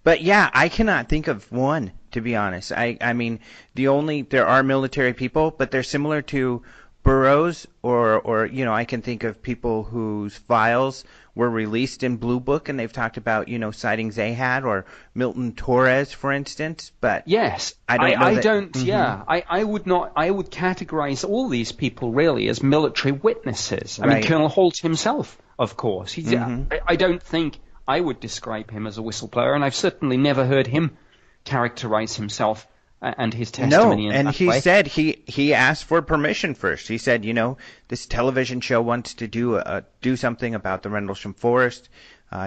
But yeah, I cannot think of one, to be honest. I mean, there are military people, but they're similar to Burroughs, or I can think of people whose files were released in Blue Book, and they've talked about sightings they had, or Milton Torres, for instance. But yes, I don't know. Mm-hmm. Yeah, I would not. I would categorize all these people really as military witnesses. I mean, Colonel Holt himself, of course. I don't think I would describe him as a whistleblower, and I've certainly never heard him characterize himself and his testimony. No, and he said he asked for permission first. He said, this television show wants to do something about the Rendlesham Forest.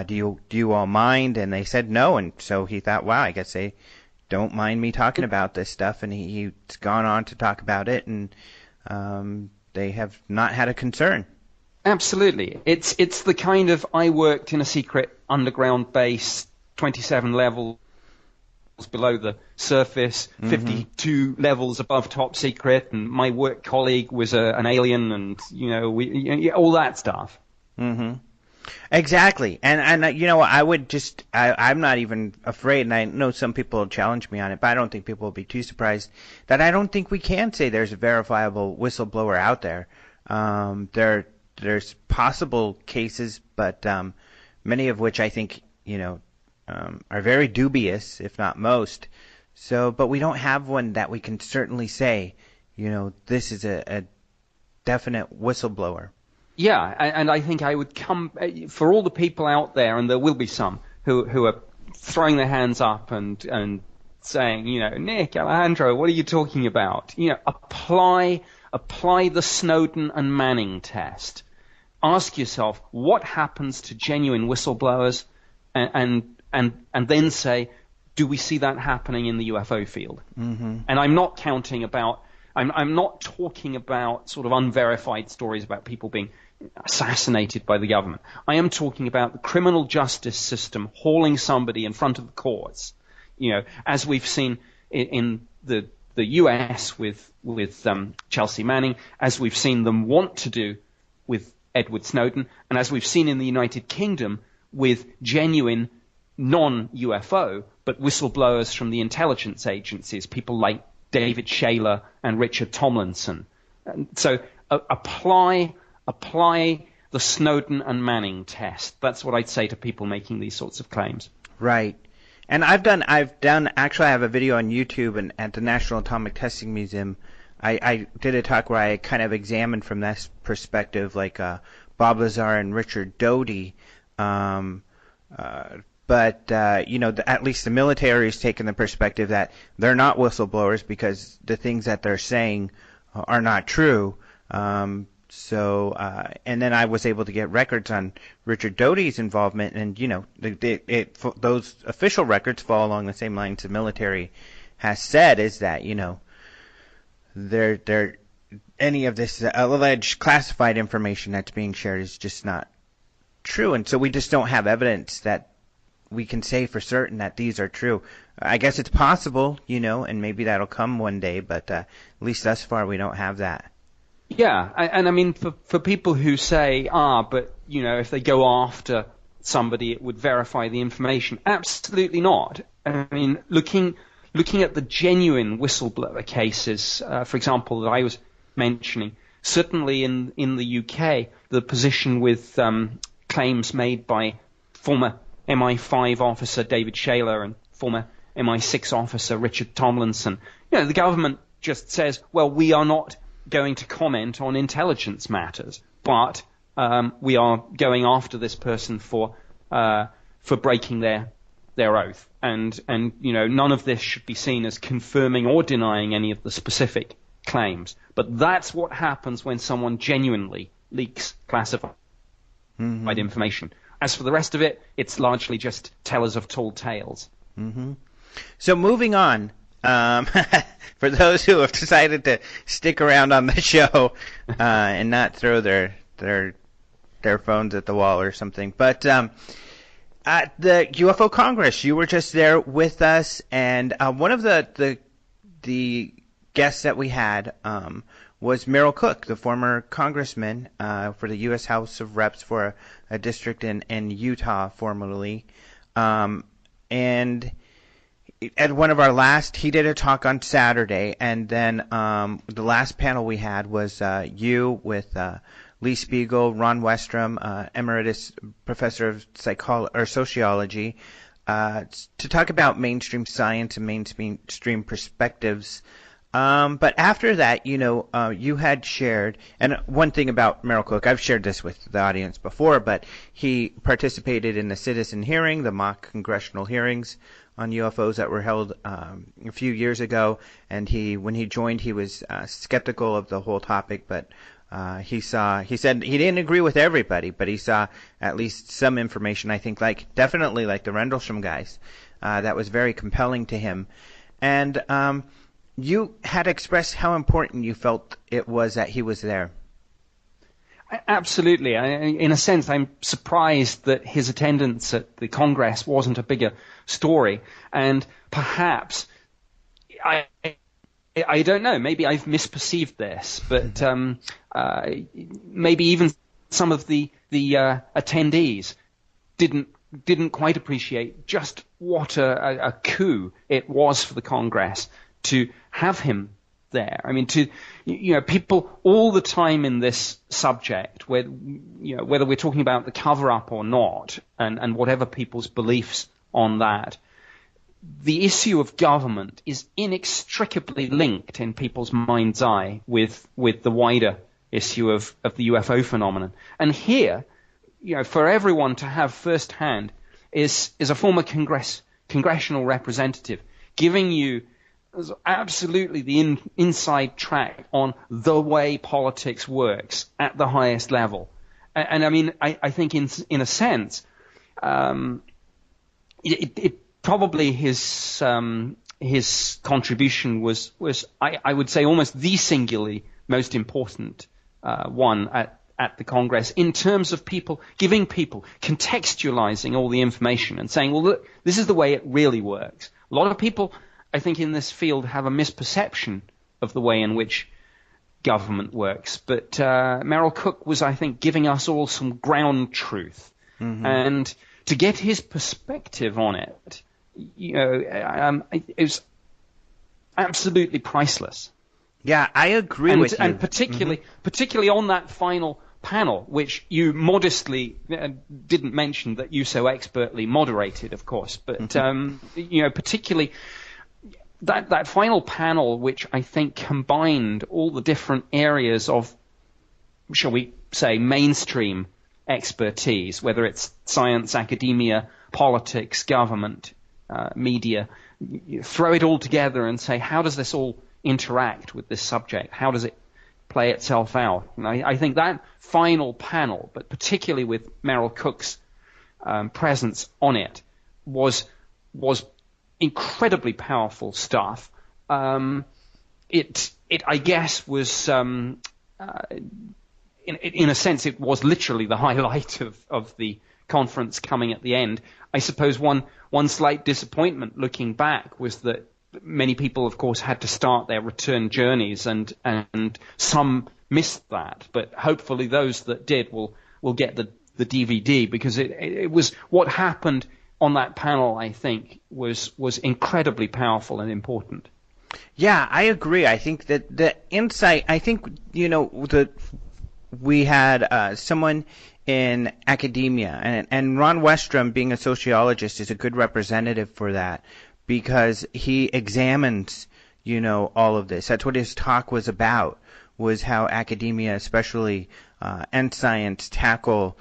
Do you all mind? And they said no, and so he thought, wow, I guess they don't mind me talking about this stuff, and he's gone on to talk about it, and they have not had a concern. Absolutely. It's the kind of, I worked in a secret underground base, 27 levels below the surface, 52 levels above top secret, and my work colleague was an alien, and all that stuff. Exactly, and I would just I'm not even afraid, and I know some people will challenge me on it, but I don't think people will be too surprised that I don't think we can say there's a verifiable whistleblower out there. There's possible cases, but many of which I think are very dubious, if not most. So, but we don't have one that we can certainly say, this is a definite whistleblower. Yeah, and I think I would come for all the people out there, and there will be some who are throwing their hands up and saying, Nick, Alejandro, what are you talking about? Apply the Snowden and Manning test. Ask yourself what happens to genuine whistleblowers, and then say, do we see that happening in the UFO field? And I'm not I'm not talking about sort of unverified stories about people being assassinated by the government. I am talking about the criminal justice system hauling somebody in front of the courts, as we've seen in the US with Chelsea Manning, as we've seen them want to do with Edward Snowden, and as we've seen in the United Kingdom with genuine non-UFO, but whistleblowers from the intelligence agencies, people like David Shaler and Richard Tomlinson. And so apply the Snowden and Manning test. That's what I'd say to people making these sorts of claims. Right. And actually I have a video on YouTube and at the National Atomic Testing Museum. I did a talk where I kind of examined from this perspective, like Bob Lazar and Richard Doty. But at least the military has taken the perspective that they're not whistleblowers because the things that they're saying are not true. And then I was able to get records on Richard Doty's involvement, and those official records fall along the same lines the military has said, is that they're any of this alleged classified information that's being shared is just not true, and so we just don't have evidence that we can say for certain that these are true. I guess it's possible, and maybe that'll come one day, but at least thus far we don't have that. Yeah, and I mean, for people who say, but, if they go after somebody, it would verify the information. Absolutely not. I mean, looking at the genuine whistleblower cases, for example, that I was mentioning, certainly in the UK, the position with claims made by former MI5 officer David Shaler and former MI6 officer Richard Tomlinson, the government just says, well, we are not going to comment on intelligence matters, but we are going after this person for breaking their oath, and none of this should be seen as confirming or denying any of the specific claims. But that's what happens when someone genuinely leaks classified information. As for the rest of it, it's largely just tellers of tall tales. So moving on, for those who have decided to stick around on the show and not throw their phones at the wall or something, but at the UFO Congress, you were just there with us, and one of the guests that we had was Merril Cook, the former congressman for the U.S. House of Reps for a district in Utah formerly. And at one of our last, he did a talk on Saturday, and then the last panel we had was you with Lee Speigel, Ron Westrum, emeritus professor of sociology, to talk about mainstream science and mainstream perspectives. But after that, you had shared, and one thing about Merril Cook, I've shared this with the audience before, but he participated in the citizen hearing, the mock congressional hearings on UFOs that were held a few years ago, and when he joined, he was skeptical of the whole topic, but he said he didn't agree with everybody, but he saw at least some information, I think, definitely like the Rendlesham guys, that was very compelling to him. And you had expressed how important you felt it was that he was there. Absolutely. In a sense, I'm surprised that his attendance at the Congress wasn't a bigger story. And perhaps, I don't know, maybe I've misperceived this, but maybe even some of the attendees didn't quite appreciate just what a coup it was for the Congress to have him there. I mean, people all the time in this subject, whether we're talking about the cover-up or not, and whatever people's beliefs on that, the issue of government is inextricably linked in people's mind's eye with the wider issue of the UFO phenomenon. And here, for everyone to have firsthand is a former congressional representative giving you absolutely the inside track on the way politics works at the highest level. And I mean, I think in a sense, it probably his contribution was I would say almost the singularly most important one at the Congress in terms of giving people contextualizing all the information and saying, well, look, this is the way it really works. A lot of people, I think, in this field have a misperception of the way in which government works. But Merril Cook was, I think, giving us all some ground truth. Mm-hmm. And to get his perspective on it, it was absolutely priceless. Yeah, I agree with you. And particularly on that final panel, which you modestly didn't mention that you so expertly moderated, of course. But, particularly that final panel, which I think combined all the different areas of, shall we say, mainstream expertise, whether it's science, academia, politics, government, media, you throw it all together and say, how does this all interact with this subject? How does it play itself out? And I think that final panel, but particularly with Merril Cook's presence on it, was incredibly powerful stuff. It I guess was in a sense it was literally the highlight of the conference coming at the end. I suppose one slight disappointment looking back was that many people, of course, had to start their return journeys, and some missed that. But hopefully those that did will get the DVD, because it was what happened on that panel, I think, was incredibly powerful and important. Yeah, I agree. I think that the insight, I think, we had someone in academia, and Ron Westrum, being a sociologist, is a good representative for that, because he examines, all of this. That's what his talk was about, was how academia, especially and science, tackle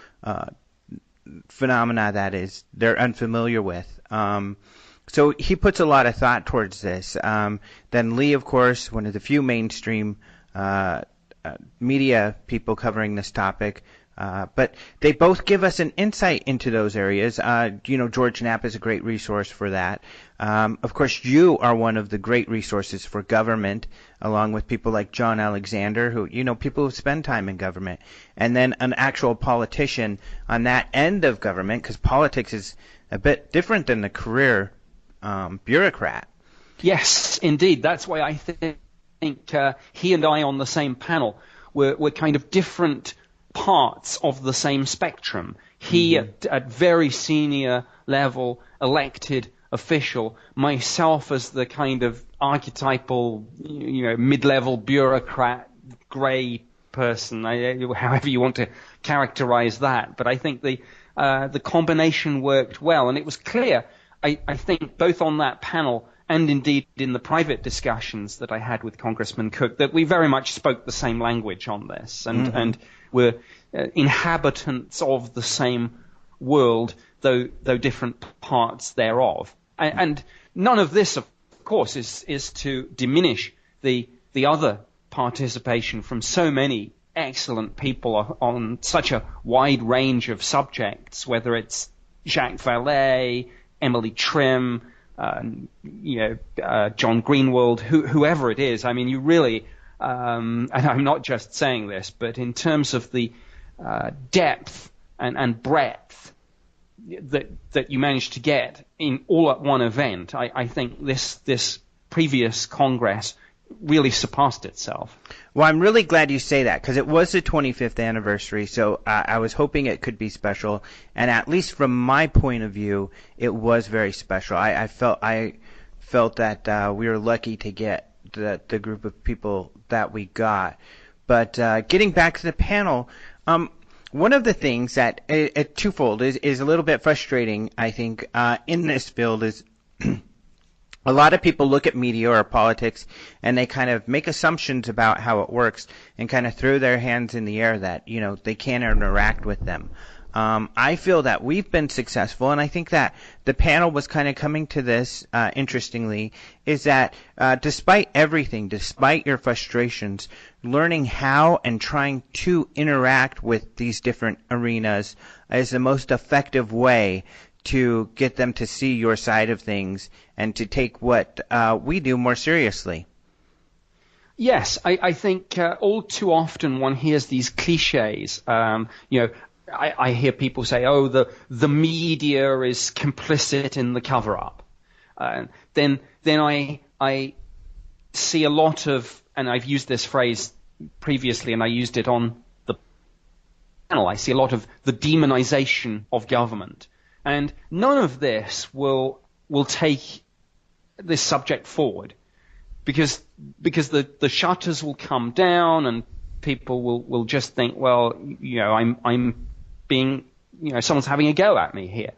phenomena that they're unfamiliar with. So he puts a lot of thought towards this. Then Lee, of course, one of the few mainstream media people covering this topic. But they both give us an insight into those areas. George Knapp is a great resource for that. Of course, you are one of the great resources for government, along with people like John Alexander, who, people who spend time in government. And then an actual politician on that end of government, because politics is a bit different than the career bureaucrat. Yes, indeed. That's why I think he and I on the same panel were kind of different parts of the same spectrum. He at very senior level, elected official, myself as the kind of archetypal, mid-level bureaucrat, grey person, however you want to characterize that. But I think the combination worked well, and it was clear, I think, both on that panel and indeed in the private discussions that I had with Congressman Cook, that we very much spoke the same language on this, and were inhabitants of the same world, though different parts thereof. And none of this, of course, is to diminish the other participation from so many excellent people on such a wide range of subjects, whether it's Jacques Vallée, Emily Trim, John Greenwald, whoever it is. I mean, you really, and I'm not just saying this, but in terms of the depth and breadth that you managed to get in all at one event, I think this previous Congress really surpassed itself. Well, I'm really glad you say that, because it was the 25th anniversary, so I was hoping it could be special, and at least from my point of view, it was very special. I felt that we were lucky to get the group of people that we got. But getting back to the panel, one of the things that twofold is a little bit frustrating, I think, in this field is a lot of people look at media or politics and they kind of make assumptions about how it works and kind of throw their hands in the air that, they can't interact with them. I feel that we've been successful, and I think that the panel was kind of coming to this, interestingly, is that despite everything, despite your frustrations, learning how and trying to interact with these different arenas is the most effective way to get them to see your side of things and to take what we do more seriously. Yes, I think all too often one hears these cliches. I hear people say, "Oh, the media is complicit in the cover-up." Then I see a lot of, and I've used this phrase previously, and I used it on the panel. I see a lot of the demonization of government. And none of this will take this subject forward, because the shutters will come down and people will just think, well, I'm being, someone's having a go at me here.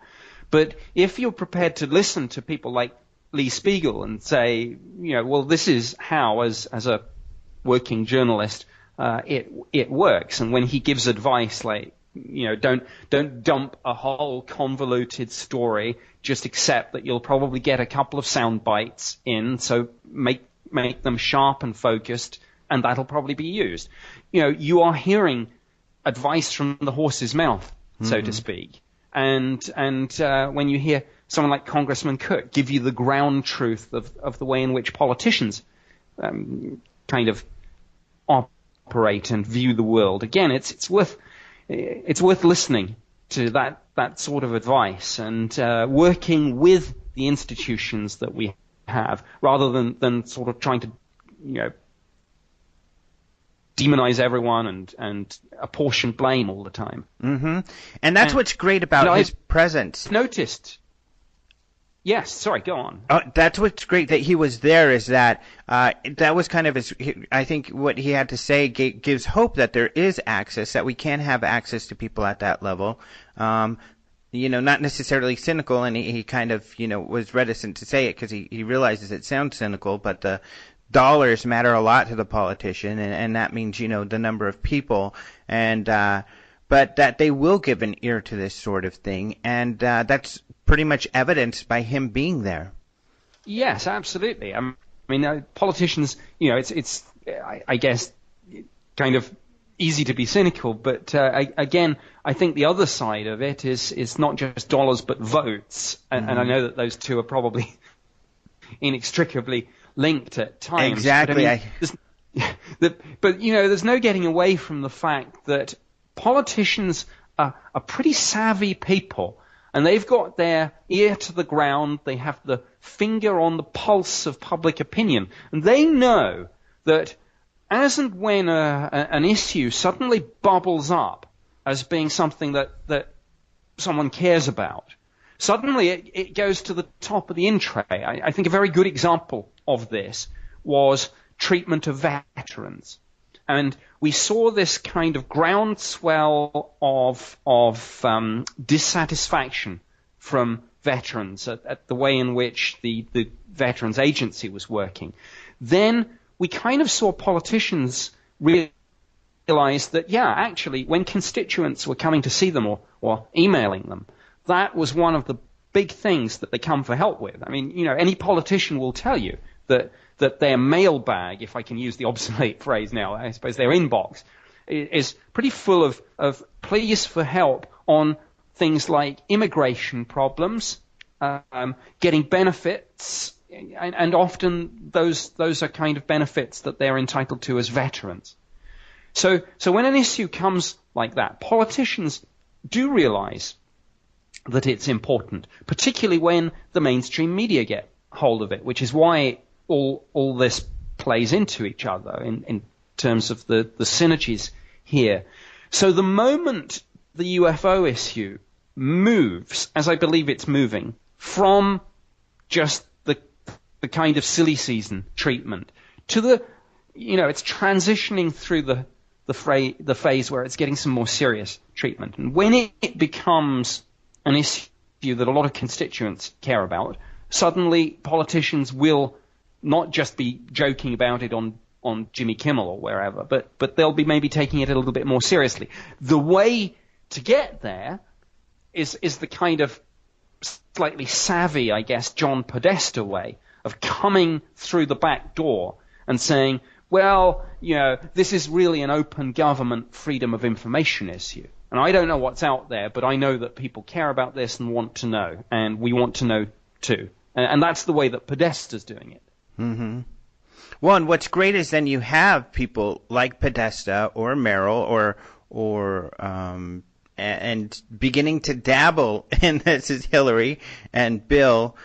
But if you're prepared to listen to people like Lee Speigel and say, well, this is how, as a working journalist, it works, and when he gives advice like, don't dump a whole convoluted story. Just accept that you'll probably get a couple of sound bites in, so make them sharp and focused, and that'll probably be used. You are hearing advice from the horse's mouth, so to speak. And when you hear someone like Congressman Cook give you the ground truth of the way in which politicians kind of operate and view the world, again, it's worth listening to that sort of advice and working with the institutions that we have, rather than sort of trying to demonize everyone and apportion blame all the time. Mm-hmm. And that's what's great about his presence. Noticed. Yes, sorry, go on. That's what's great that he was there, is that that was kind of his, I think what he had to say gives hope that there is access, that we can have access to people at that level. Not necessarily cynical, and he kind of, was reticent to say it because he realizes it sounds cynical, but the dollars matter a lot to the politician, and that means, the number of people, and but that they will give an ear to this sort of thing, and that's pretty much evidenced by him being there. Yes, absolutely. I mean, politicians, it's I guess, kind of easy to be cynical, but again, I think the other side of it is not just dollars but votes, and I know that those two are probably inextricably linked at times. Exactly. But there's no getting away from the fact that politicians are pretty savvy people, and they've got their ear to the ground. They have the finger on the pulse of public opinion, and they know that as and when an issue suddenly bubbles up as being something that someone cares about, suddenly it goes to the top of the in tray. I think a very good example of this was treatment of veterans. And we saw this kind of groundswell of dissatisfaction from veterans at the way in which the Veterans Agency was working. Then we kind of saw politicians realize that, yeah, actually, when constituents were coming to see them or emailing them, that was one of the big things that they come for help with. I mean, any politician will tell you that their mailbag, if I can use the obsolete phrase now, I suppose their inbox, is pretty full of pleas for help on things like immigration problems, getting benefits, and often those are kind of benefits that they're entitled to as veterans. So when an issue comes like that, politicians do realize that it's important, particularly when the mainstream media get hold of it, which is why all this plays into each other in terms of the synergies here. So the moment the UFO issue moves, as I believe it's moving, from just the kind of silly season treatment to it's transitioning through the phase where it's getting some more serious treatment. And when it becomes an issue that a lot of constituents care about, suddenly politicians will not just be joking about it on Jimmy Kimmel or wherever, but they'll be maybe taking it a little bit more seriously. The way to get there is the kind of slightly savvy, I guess, John Podesta way of coming through the back door and saying, well, this is really an open government freedom of information issue. And I don't know what's out there, but I know that people care about this and want to know, and we want to know too. And that's the way that Podesta's doing it. Mm-hmm. Well, and what's great is then you have people like Podesta or Merril or and beginning to dabble in this is Hillary and Bill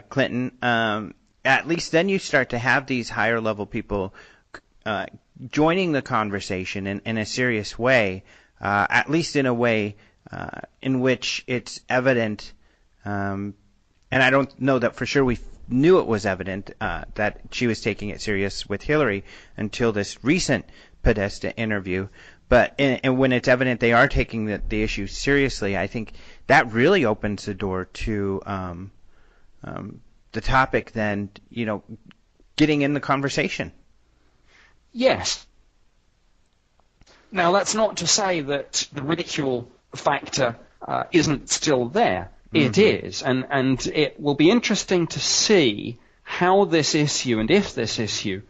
Clinton. At least then you start to have these higher level people joining the conversation in a serious way, at least in a way in which it's evident. And I don't know that for sure we knew it was evident that she was taking it serious with Hillary until this recent Podesta interview. But and when it's evident they are taking the issue seriously, I think that really opens the door to the topic then, getting in the conversation. Yes. Now, that's not to say that the ridicule factor isn't still there. It is, and it will be interesting to see how this issue, and if this issue,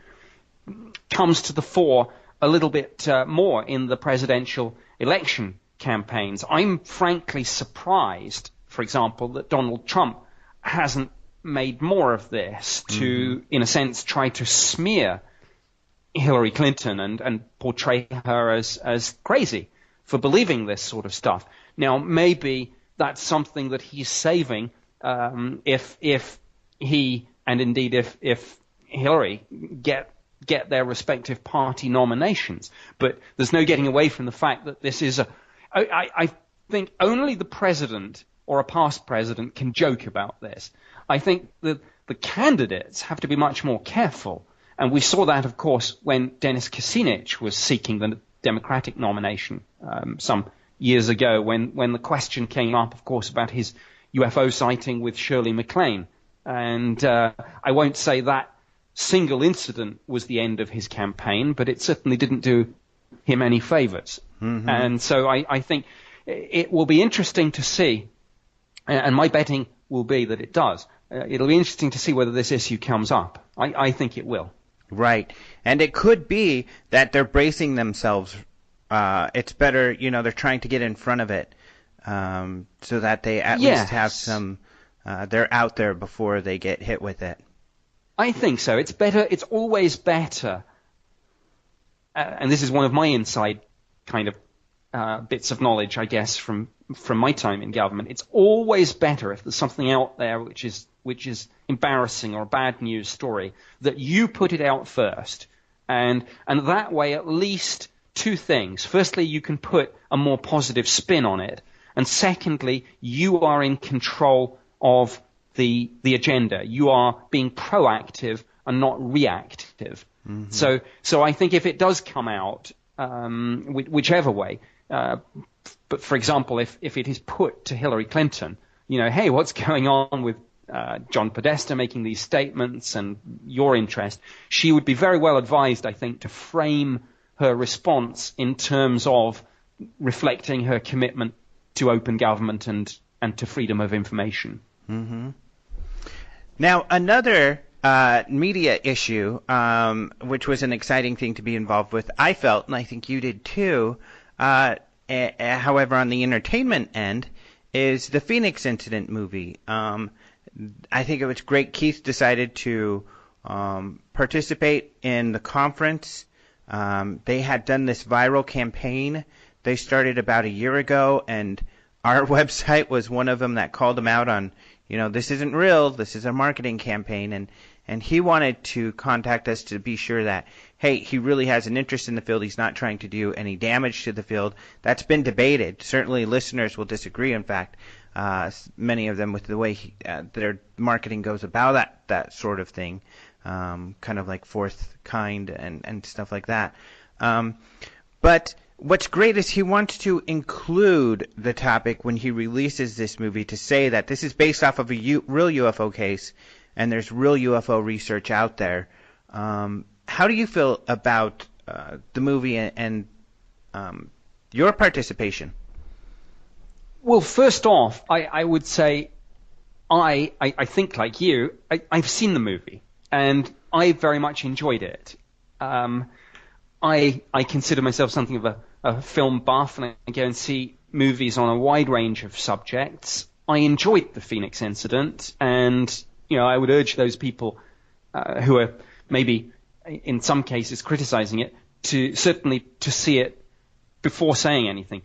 comes to the fore a little bit more in the presidential election campaigns. I'm frankly surprised, for example, that Donald Trump hasn't made more of this to, in a sense, try to smear Hillary Clinton and portray her as crazy for believing this sort of stuff. Now, maybe that's something that he's saving if he, and indeed if Hillary get their respective party nominations. But there's no getting away from the fact that this is I think only the president or a past president can joke about this. I think that the candidates have to be much more careful. And we saw that, of course, when Dennis Kucinich was seeking the Democratic nomination some years ago, when the question came up, of course, about his UFO sighting with Shirley MacLaine. And I won't say that single incident was the end of his campaign, but it certainly didn't do him any favors. Mm-hmm. And so I think it will be interesting to see, and my betting will be that it does. It'll be interesting to see whether this issue comes up. I think it will. Right. And it could be that they're bracing themselves. It's better, they're trying to get in front of it so that they at least have some, they're out there before they get hit with it. I think so. It's better. It's always better. And this is one of my inside kind of bits of knowledge, I guess, from my time in government. It's always better if there's something out there which is embarrassing or a bad news story, that you put it out first. And that way, at least two things. Firstly, you can put a more positive spin on it. And secondly, you are in control of the agenda. You are being proactive and not reactive. Mm-hmm. So I think if it does come out, whichever way, but for example, if it is put to Hillary Clinton, hey, what's going on with John Podesta making these statements and your interest, she would be very well advised, I think, to frame her response in terms of reflecting her commitment to open government and to freedom of information. Mm-hmm. Now, another media issue, which was an exciting thing to be involved with, I felt, and I think you did too, however, on the entertainment end, is the Phoenix Incident movie. I think it was great Keith decided to participate in the conference. They had done this viral campaign. They started about a year ago, and our website was one of them that called them out on, this isn't real, this is a marketing campaign, and he wanted to contact us to be sure that, hey, he really has an interest in the field, he's not trying to do any damage to the field. That's been debated. Certainly listeners will disagree, in fact, many of them, with the way their marketing goes about that sort of thing, kind of like Fourth Kind and stuff like that. But what's great is he wants to include the topic when he releases this movie, to say that this is based off of a real UFO case and there's real UFO research out there. How do you feel about the movie and your participation? Well, first off, I would say I think like you, I've seen the movie and I very much enjoyed it. I consider myself something of a film buff, and I go and see movies on a wide range of subjects. I enjoyed the Phoenix Incident, and I would urge those people who are maybe in some cases criticizing it to certainly to see it before saying anything.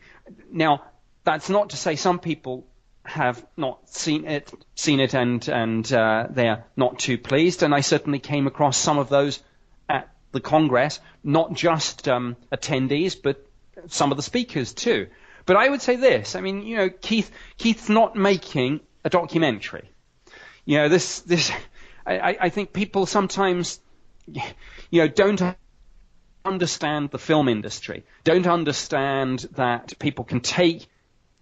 Now, that's not to say some people have not seen it and they are not too pleased, and I certainly came across some of those at the Congress, not just attendees, but some of the speakers too. But I would say this, Keith's not making a documentary. I think people sometimes, don't understand the film industry, don't understand that people can take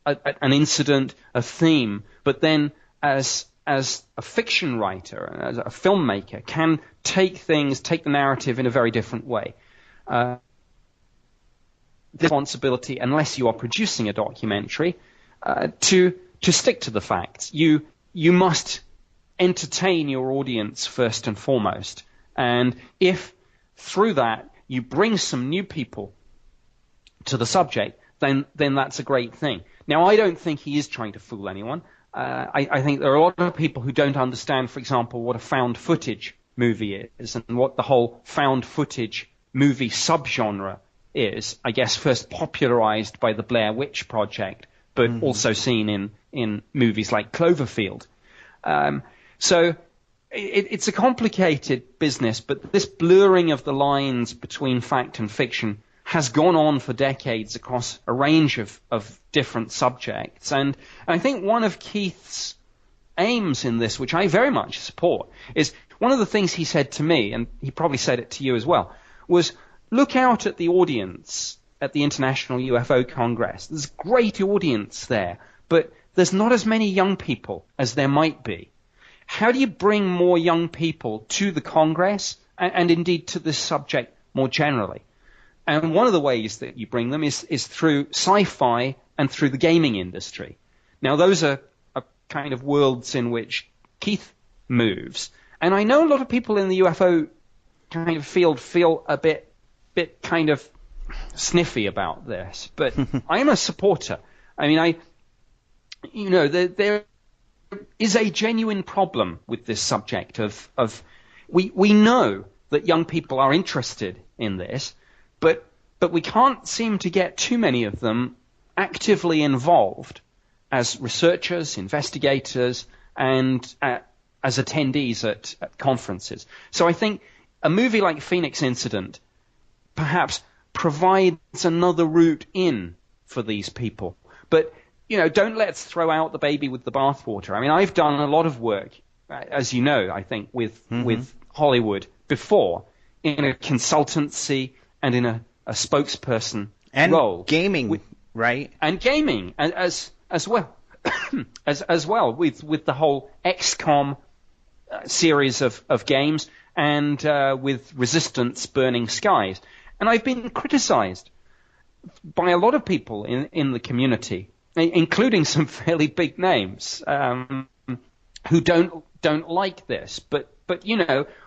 an incident, a theme, but then as a fiction writer, as a filmmaker, can take the narrative in a very different way. Responsibility, unless you are producing a documentary, to stick to the facts. You must entertain your audience first and foremost. And if through that you bring some new people to the subject, then that's a great thing. Now, I don't think he is trying to fool anyone. I think there are a lot of people who don't understand, for example, what a found footage movie is and what the whole found footage movie subgenre is, I guess first popularized by the Blair Witch Project, but also seen in movies like Cloverfield. So it's a complicated business, but this blurring of the lines between fact and fiction has gone on for decades across a range of different subjects. And I think one of Keith's aims in this, which I very much support, is one of the things he said to me, and he probably said it to you as well, was look out at the audience at the International UFO Congress. There's a great audience there, but there's not as many young people as there might be. How do you bring more young people to the Congress and indeed to this subject more generally? And one of the ways that you bring them is through sci-fi and through the gaming industry. Now, those are kind of worlds in which Keith moves. And I know a lot of people in the UFO kind of field feel a bit kind of sniffy about this, but I'm a supporter. There is a genuine problem with this subject of we know that young people are interested in this, but we can't seem to get too many of them actively involved as researchers, investigators, and as attendees at conferences. So I think a movie like Phoenix Incident perhaps provides another route in for these people. But don't let's throw out the baby with the bathwater. I mean, I've done a lot of work, as you know, I think, with Hollywood before in a consultancy and in a spokesperson and role. Gaming, right? And gaming, and as well, as well with the whole XCOM series of games, and with Resistance Burning Skies. And I've been criticized by a lot of people in the community, including some fairly big names, who don't like this. But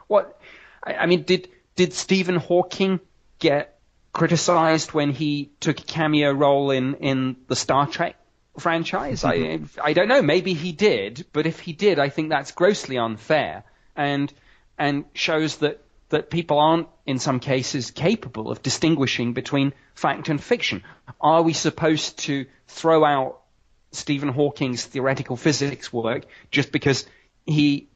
what? I mean, did Stephen Hawking get criticized when he took a cameo role in the Star Trek franchise? I don't know. Maybe he did, but if he did, I think that's grossly unfair and shows that people aren't, in some cases, capable of distinguishing between fact and fiction. Are we supposed to throw out Stephen Hawking's theoretical physics work just because he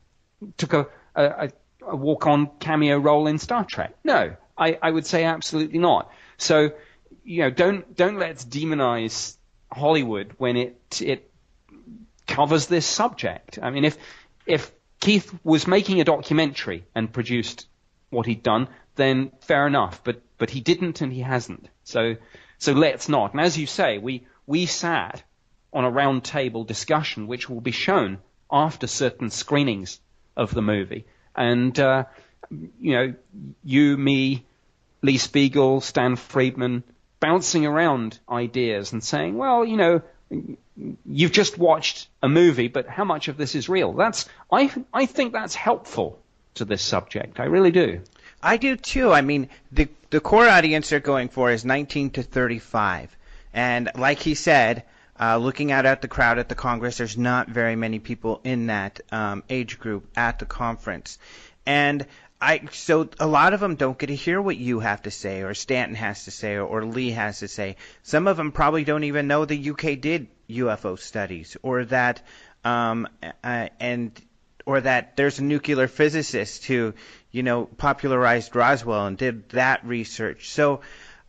took a walk-on cameo role in Star Trek? No, I would say absolutely not. So, don't let's demonize Hollywood when it covers this subject. I mean, if Keith was making a documentary and produced what he'd done, then fair enough. But he didn't, and he hasn't. So let's not. And as you say, we sat on a round table discussion, which will be shown after certain screenings of the movie. And you, me, Lee Speigel, Stan Friedman, bouncing around ideas and saying, well, you've just watched a movie, but how much of this is real? I think that's helpful to this subject. I really do. I do too. I mean, the core audience they're going for is 19 to 35. And like he said, looking out at the crowd at the Congress, there's not very many people in that age group at the conference. And so a lot of them don't get to hear what you have to say, or Stanton has to say, or Lee has to say. Some of them probably don't even know the UK did UFO studies, or that or that there's a nuclear physicist who, popularized Roswell and did that research. So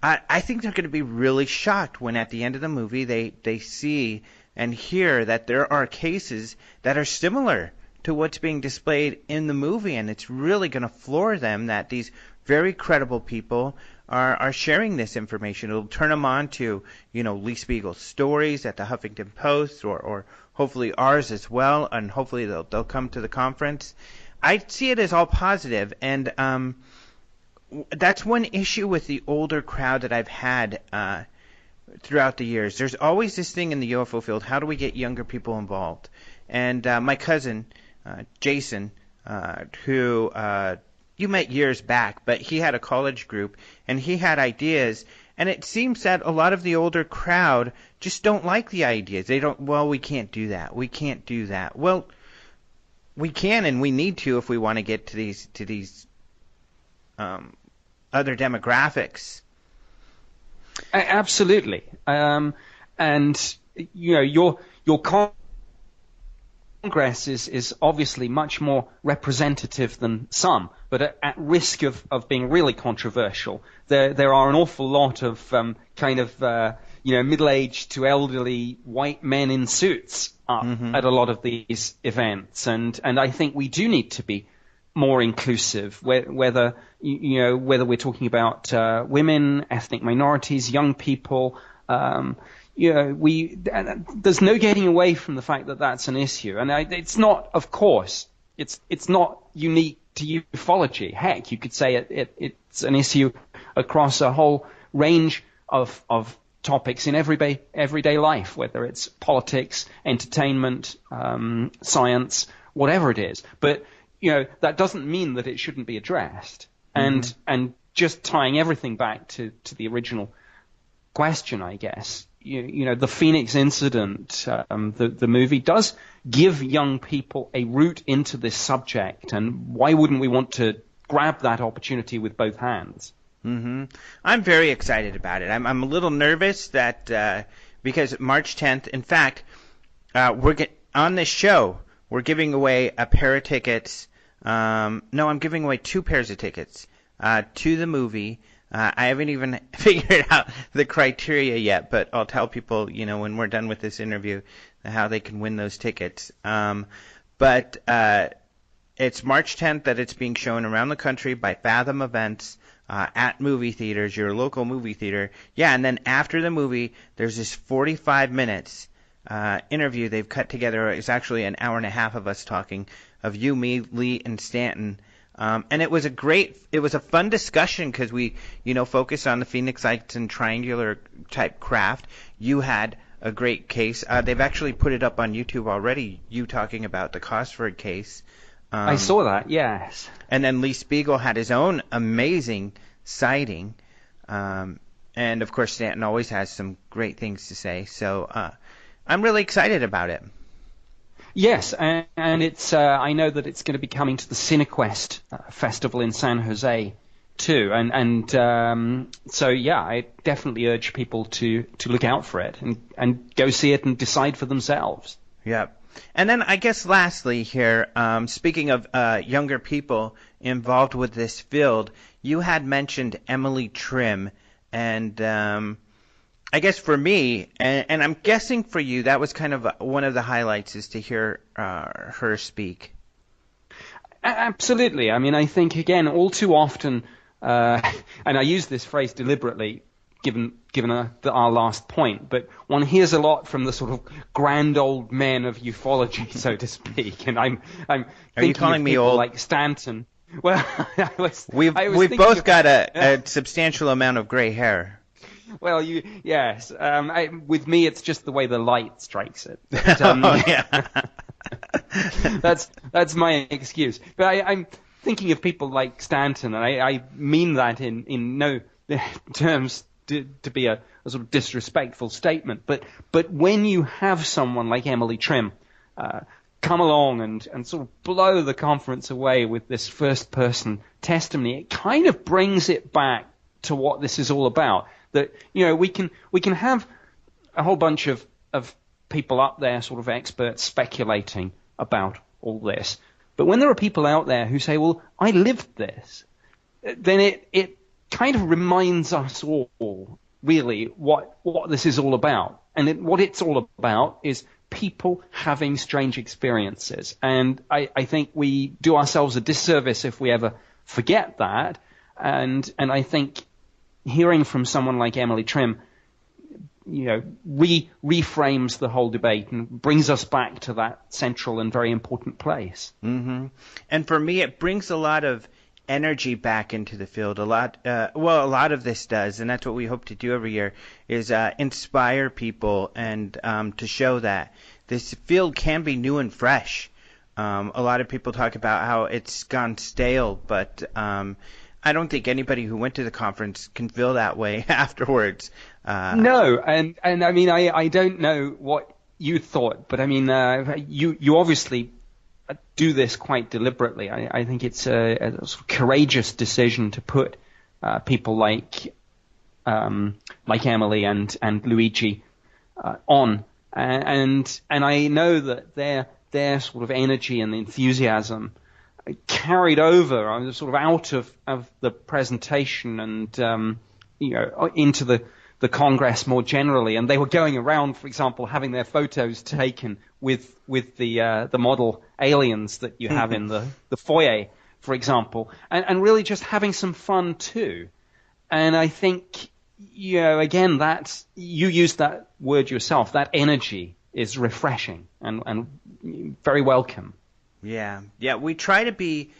I think they're going to be really shocked when at the end of the movie they see and hear that there are cases that are similar to what's being displayed in the movie, and it's really going to floor them that these very credible people are sharing this information. It'll turn them on to, Lee Spiegel's stories at the Huffington Post, or hopefully ours as well, and hopefully they'll come to the conference. I see it as all positive, and that's one issue with the older crowd that I've had throughout the years. There's always this thing in the UFO field: how do we get younger people involved? And my cousin, Jason, who you met years back, but he had a college group, and he had ideas, and it seems that a lot of the older crowd just don't like the ideas. They don't, well, we can't do that. We can't do that. Well, we can and we need to if we want to get to these other demographics. Absolutely. And, your Congress is obviously much more representative than some, but at risk of being really controversial. There are an awful lot of middle-aged to elderly white men in suits at a lot of these events, and I think we do need to be more inclusive, whether we're talking about women, ethnic minorities, young people. There's no getting away from the fact that that's an issue, and it's not, of course, it's not unique to ufology. Heck, you could say it's an issue across a whole range of topics in everyday life, whether it's politics, entertainment, science, whatever it is. But that doesn't mean that it shouldn't be addressed. And just tying everything back to the original question, I guess. The Phoenix incident, the movie does give young people a route into this subject, and why wouldn't we want to grab that opportunity with both hands? Mm-hmm. I'm very excited about it. I'm a little nervous that because March 10th, in fact, on this show, we're giving away a pair of tickets. I'm giving away 2 pairs of tickets to the movie. I haven't even figured out the criteria yet, but I'll tell people, when we're done with this interview, how they can win those tickets. But it's March 10th that it's being shown around the country by Fathom Events at movie theaters, your local movie theater. Yeah, and then after the movie, there's this 45 minutes interview they've cut together. It's actually an hour and a half of us talking, of you, me, Lee, and Stanton. And it was a fun discussion because we, focused on the Phoenix Lights and triangular type craft. You had a great case. They've actually put it up on YouTube already, you talking about the Cosford case. I saw that, yes. And then Lee Speigel had his own amazing sighting. And, of course, Stanton always has some great things to say. So I'm really excited about it. Yes, and it's I know that it's going to be coming to the Cinequest Festival in San Jose too, and so yeah, I definitely urge people to look out for it and go see it and decide for themselves. Yeah. And then I guess lastly here, speaking of younger people involved with this field, you had mentioned Emily Trim, and I guess for me, and I'm guessing for you, that was kind of one of the highlights, is to hear her speak. Absolutely. I mean, I think, again, all too often, and I use this phrase deliberately, given our last point, but one hears a lot from the sort of grand old men of ufology, so to speak. And I'm Are thinking you calling of me old? like Stanton. Well, we've both got a substantial amount of gray hair. Well, yes. With me, it's just the way the light strikes it. But, yeah. that's my excuse. But I'm thinking of people like Stanton, and I mean that in no terms to be a sort of disrespectful statement. But when you have someone like Emily Trim come along and sort of blow the conference away with this first-person testimony, it kind of brings it back to what this is all about. That, we can have a whole bunch of people up there, sort of experts, speculating about all this. But when there are people out there who say, well, I lived this, then it kind of reminds us all, really, what this is all about. And what it's all about is people having strange experiences. And I think we do ourselves a disservice if we ever forget that. And I think hearing from someone like Emily Trim, reframes the whole debate and brings us back to that central and very important place. Mm-hmm. And for me, it brings a lot of energy back into the field. A lot of this does, and that's what we hope to do every year, is inspire people and to show that this field can be new and fresh. A lot of people talk about how it's gone stale, but I don't think anybody who went to the conference can feel that way afterwards. No, and I mean, I don't know what you thought, but I mean, you obviously do this quite deliberately. I think it's a sort of courageous decision to put people like Emily and Luigi on, and I know that their sort of energy and enthusiasm carried over sort of out of the presentation and into the Congress more generally, and they were going around, for example, having their photos taken with the model aliens that you have in the foyer, for example, and really just having some fun too. And I think again, that you used that word yourself, that energy is refreshing and very welcome. Yeah, we try to be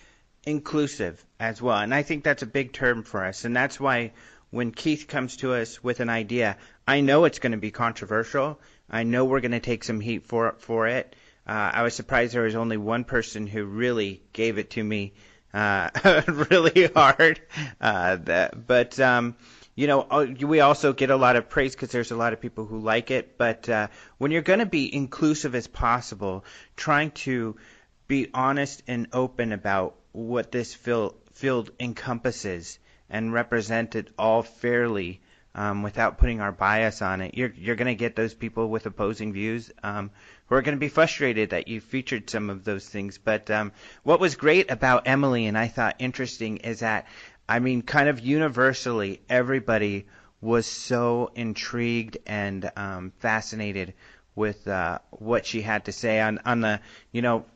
inclusive as well, and I think that's a big term for us, and that's why when Keith comes to us with an idea, I know it's going to be controversial. I know we're going to take some heat for it. I was surprised there was only one person who really gave it to me really hard. But we also get a lot of praise because there's a lot of people who like it. But when you're going to be inclusive as possible, trying to be honest and open about what this field encompasses and represent it all fairly without putting our bias on it, you're going to get those people with opposing views who are going to be frustrated that you featured some of those things. But what was great about Emily, and I thought interesting, is that I mean, kind of universally, everybody was so intrigued and fascinated with what she had to say on the,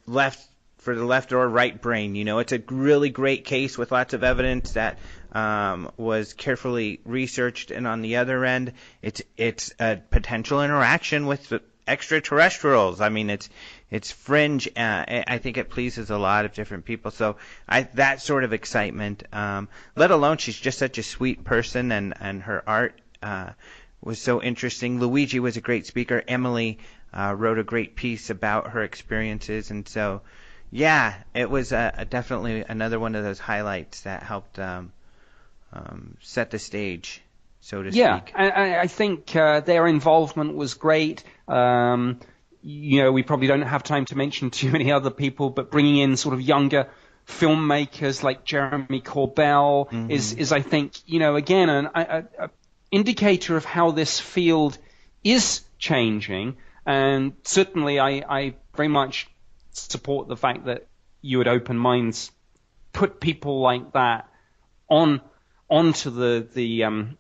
left, for the left or right brain. It's a really great case with lots of evidence that was carefully researched, and on the other end, it's a potential interaction with extraterrestrials. I mean, it's fringe. I think it pleases a lot of different people. So that sort of excitement, let alone she's just such a sweet person, and her art was so interesting. Luigi was a great speaker. Emily wrote a great piece about her experiences, and so yeah, it was definitely another one of those highlights that helped set the stage, so to speak. Yeah, I think their involvement was great. We probably don't have time to mention too many other people, but bringing in sort of younger filmmakers like Jeremy Corbell is I think, again, an indicator of how this field is changing. And certainly I very much support the fact that you at Open Minds put people like that onto the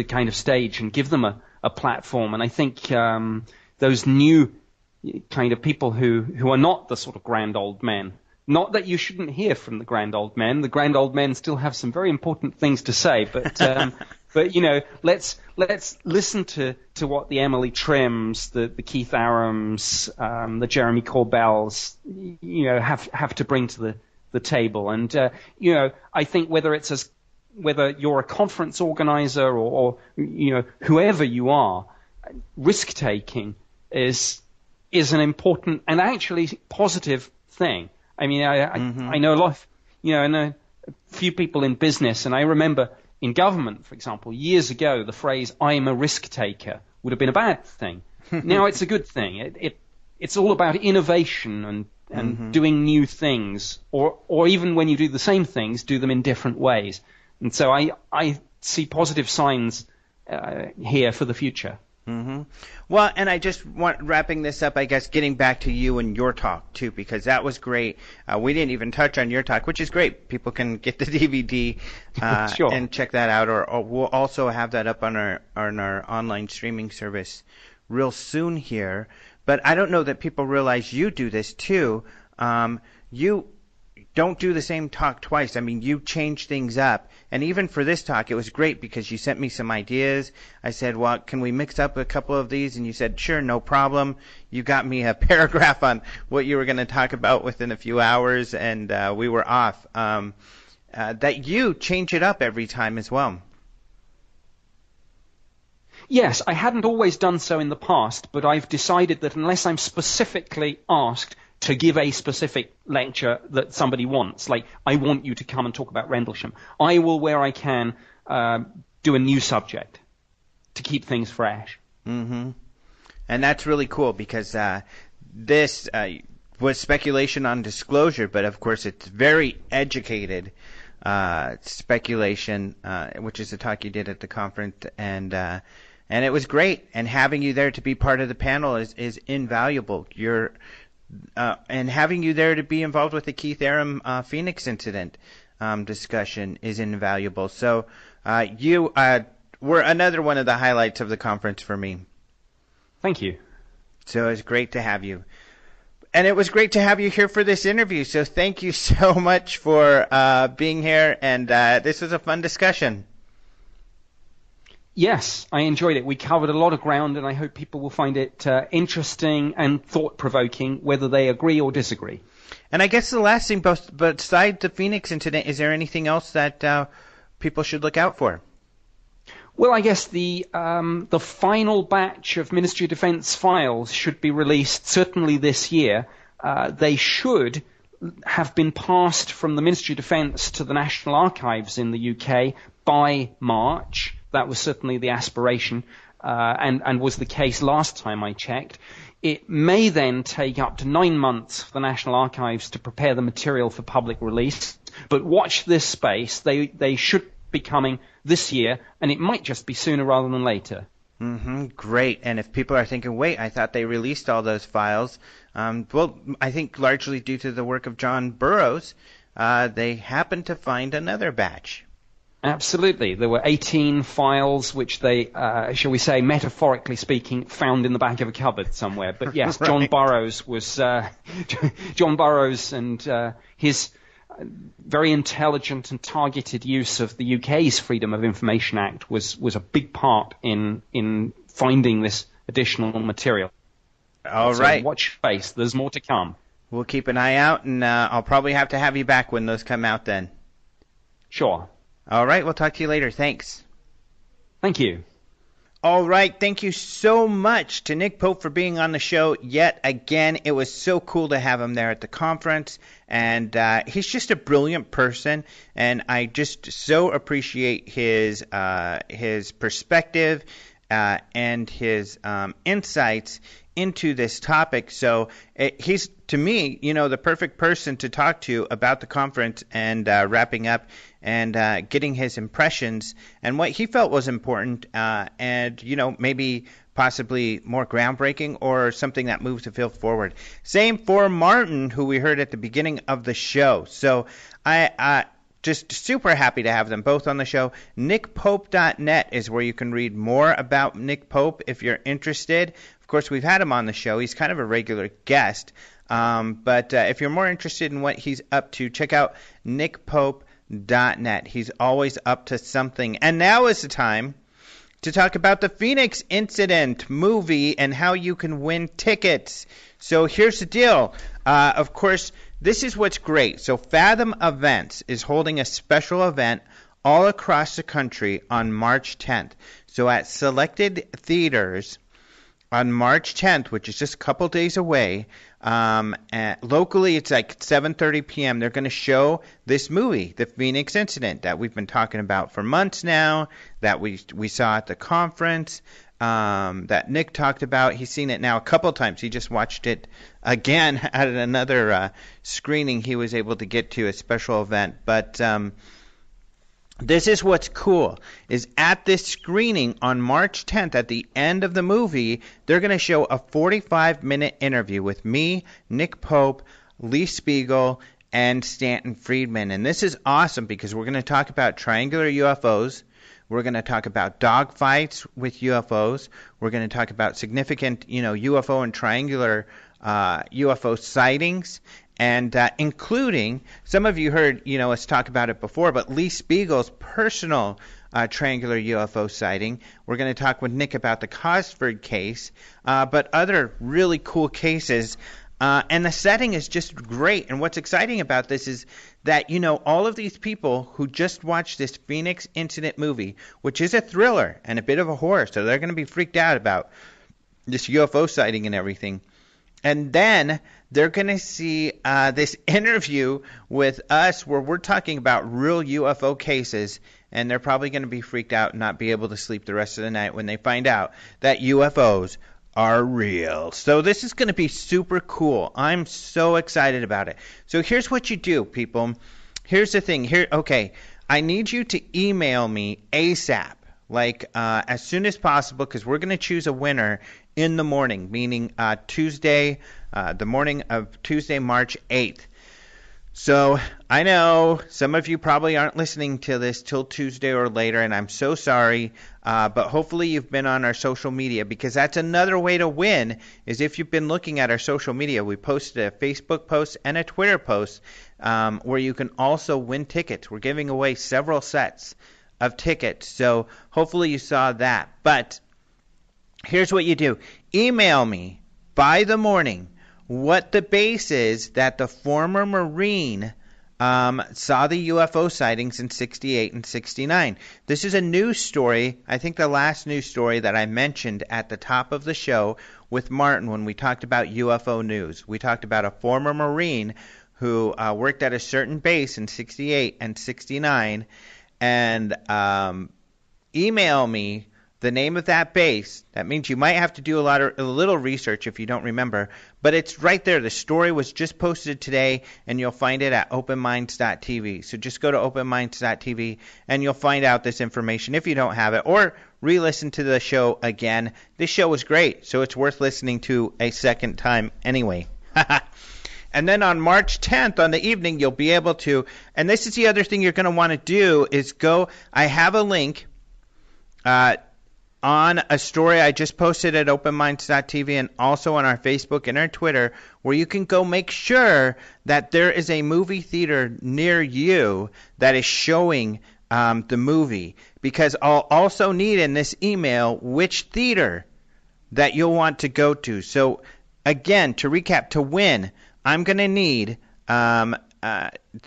kind of stage and give them a platform. And I think those new kind of people who are not the sort of grand old men, not that you shouldn't hear from the grand old men. The grand old men still have some very important things to say, but let's listen to what the Emily Trims, the Keith Arams, the Jeremy Corbells, have to bring to the table. And I think whether you're a conference organizer or whoever you are, risk taking is an important and actually positive thing. I mean, I know a lot of, I know a few people in business, and I remember in government, for example, years ago, the phrase "I'm a risk taker" would have been a bad thing. Now it's a good thing. It's all about innovation and doing new things, or even when you do the same things, do them in different ways. And so I see positive signs here for the future. Mm-hmm. Well, and I just want, wrapping this up, I guess, getting back to you and your talk, too, because that was great. We didn't even touch on your talk, which is great. People can get the DVD sure. and check that out, or we'll also have that up on our online streaming service real soon here. But I don't know that people realize you do this, too. You don't do the same talk twice. I mean, you change things up. And even for this talk, it was great because you sent me some ideas. I said, well, can we mix up a couple of these? And you said, sure, no problem. You got me a paragraph on what you were going to talk about within a few hours, and we were off. That you change it up every time as well. Yes, I hadn't always done so in the past, but I've decided that unless I'm specifically asked to give a specific lecture that somebody wants, like I want you to come and talk about Rendlesham, I will, where I can, do a new subject to keep things fresh. Mm-hmm. And that's really cool because this was speculation on disclosure, but of course it's very educated speculation, which is the talk you did at the conference, and it was great. And having you there to be part of the panel is invaluable. And having you there to be involved with the Keith Aram Phoenix incident discussion is invaluable. So you were another one of the highlights of the conference for me. Thank you. So it's great to have you. And it was great to have you here for this interview. So thank you so much for being here. And this was a fun discussion. Yes, I enjoyed it. We covered a lot of ground, and I hope people will find it interesting and thought-provoking, whether they agree or disagree. And I guess the last thing, besides the Phoenix incident, is there anything else that people should look out for? Well, I guess the final batch of Ministry of Defense files should be released certainly this year. They should have been passed from the Ministry of Defense to the National Archives in the UK by March. That was certainly the aspiration, and was the case last time I checked. It may then take up to 9 months for the National Archives to prepare the material for public release. But watch this space. They should be coming this year, and it might just be sooner rather than later. Mm-hmm. Great. And if people are thinking, wait, I thought they released all those files, well, I think largely due to the work of John Burroughs, they happened to find another batch. Absolutely. There were 18 files which they, shall we say, metaphorically speaking, found in the back of a cupboard somewhere. But yes, right. John Burroughs and his very intelligent and targeted use of the UK's Freedom of Information Act was a big part in finding this additional material. All right. Watch your face. There's more to come. We'll keep an eye out, and I'll probably have to have you back when those come out then. Sure. All right, we'll talk to you later. Thanks. Thank you. All right, thank you so much to Nick Pope for being on the show yet again. It was so cool to have him there at the conference, and he's just a brilliant person, and I just so appreciate his perspective and his insights into this topic. So he's, to me, the perfect person to talk to about the conference and wrapping up and getting his impressions and what he felt was important and, maybe possibly more groundbreaking or something that moves the field forward. Same for Martin, who we heard at the beginning of the show. So I just super happy to have them both on the show. NickPope.net is where you can read more about Nick Pope if you're interested. Of course, we've had him on the show. He's kind of a regular guest. But if you're more interested in what he's up to, check out NickPope.net. He's always up to something. And now is the time to talk about the Phoenix Incident movie and how you can win tickets. So here's the deal. Of course, this is what's great. So Fathom Events is holding a special event all across the country on March 10th. So at selected theaters on March 10th, which is just a couple days away, locally it's like 7:30 p.m. They're going to show this movie, The Phoenix Incident, that we've been talking about for months now, that we saw at the conference, that Nick talked about. He's seen it now a couple times. He just watched it again at another screening he was able to get to, a special event. But this is what's cool, is at this screening on March 10th, at the end of the movie, they're going to show a 45-minute interview with me, Nick Pope, Lee Speigel, and Stanton Friedman. And this is awesome because we're going to talk about triangular UFOs. We're going to talk about dogfights with UFOs. We're going to talk about significant, UFO and triangular UFO sightings. And including, some of you heard, us talk about it before, but Lee Spiegel's personal triangular UFO sighting. We're going to talk with Nick about the Cosford case, but other really cool cases. And the setting is just great. And what's exciting about this is that, all of these people who just watched this Phoenix Incident movie, which is a thriller and a bit of a horror, so they're going to be freaked out about this UFO sighting and everything. And then they're going to see this interview with us where we're talking about real UFO cases, and they're probably going to be freaked out and not be able to sleep the rest of the night when they find out that UFOs are real. So this is going to be super cool. I'm so excited about it. So here's what you do, people. Here's the thing. Okay, I need you to email me ASAP, as soon as possible, because we're going to choose a winner in the morning, meaning Tuesday, the morning of Tuesday, March 8th. So I know some of you probably aren't listening to this till Tuesday or later, and I'm so sorry, but hopefully you've been on our social media, because that's another way to win, is if you've been looking at our social media. We posted a Facebook post and a Twitter post where you can also win tickets. We're giving away several sets of tickets, so hopefully you saw that. But here's what you do. Email me by the morning what the base is that the former Marine saw the UFO sightings in 68 and 69. This is a news story, I think the last news story that I mentioned at the top of the show with Martin when we talked about UFO news. We talked about a former Marine who worked at a certain base in 68 and 69, and email me the name of that base. That means you might have to do a little research if you don't remember, but it's right there. The story was just posted today, and you'll find it at openminds.tv. So just go to openminds.tv, and you'll find out this information if you don't have it, or re-listen to the show again. This show was great, so it's worth listening to a second time anyway. And then on March 10th, on the evening, you'll be able to, and this is the other thing you're going to want to do, is go, I have a link on a story I just posted at openminds.tv and also on our Facebook and our Twitter, where you can go make sure that there is a movie theater near you that is showing the movie. Because I'll also need in this email which theater that you'll want to go to. So again, to recap, to win, I'm going to need the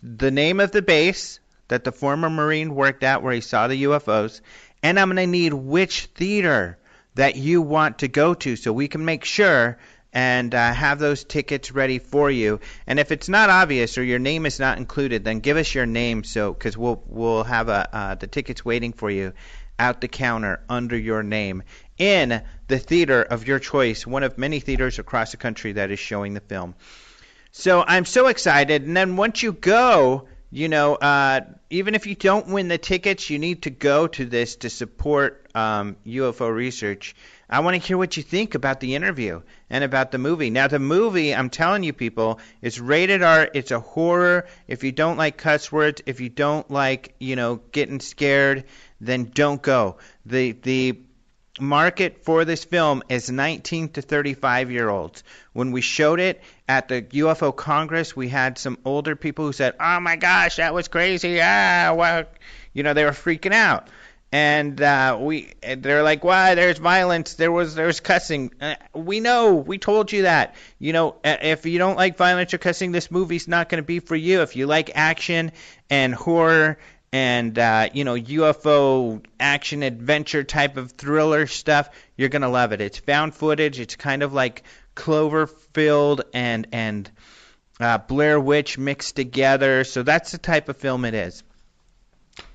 name of the base that the former Marine worked at where he saw the UFOs, and I'm going to need which theater that you want to go to so we can make sure and have those tickets ready for you. And if it's not obvious or your name is not included, then give us your name because we'll have the tickets waiting for you out the counter under your name in the theater of your choice, one of many theaters across the country that is showing the film. So I'm so excited. And then once you go, even if you don't win the tickets, you need to go to this to support UFO research. I want to hear what you think about the interview and about the movie. Now, the movie, I'm telling you people, is rated R. It's a horror. If you don't like cuss words, if you don't like, getting scared, then don't go. The market for this film is 19 to 35-year-olds. When we showed it at the UFO Congress, we had some older people who said, "Oh my gosh, that was crazy! They were freaking out." And they're like, "Why? There's violence. There's cussing." We know. We told you that. If you don't like violence or cussing, this movie's not going to be for you. If you like action and horror and UFO action adventure type of thriller stuff, you're gonna love it. It's found footage. It's kind of like Cloverfield and Blair Witch mixed together. So that's the type of film it is.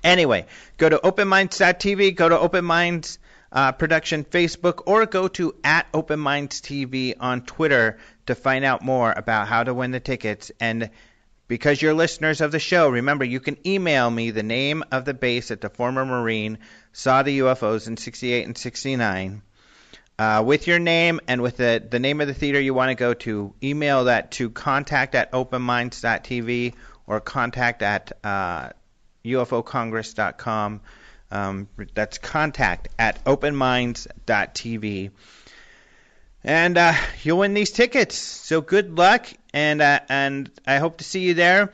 Anyway, go to openminds.tv, go to Open Minds Production Facebook, or go to @OpenMindsTV on Twitter to find out more about how to win the tickets. And because you're listeners of the show, remember, you can email me the name of the base that the former Marine saw the UFOs in 68 and 69 with your name and with the name of the theater you want to go to. Email that to contact@openminds.tv or contact@ufocongress.com. That's contact@openminds.tv. And you'll win these tickets. So good luck, and I hope to see you there.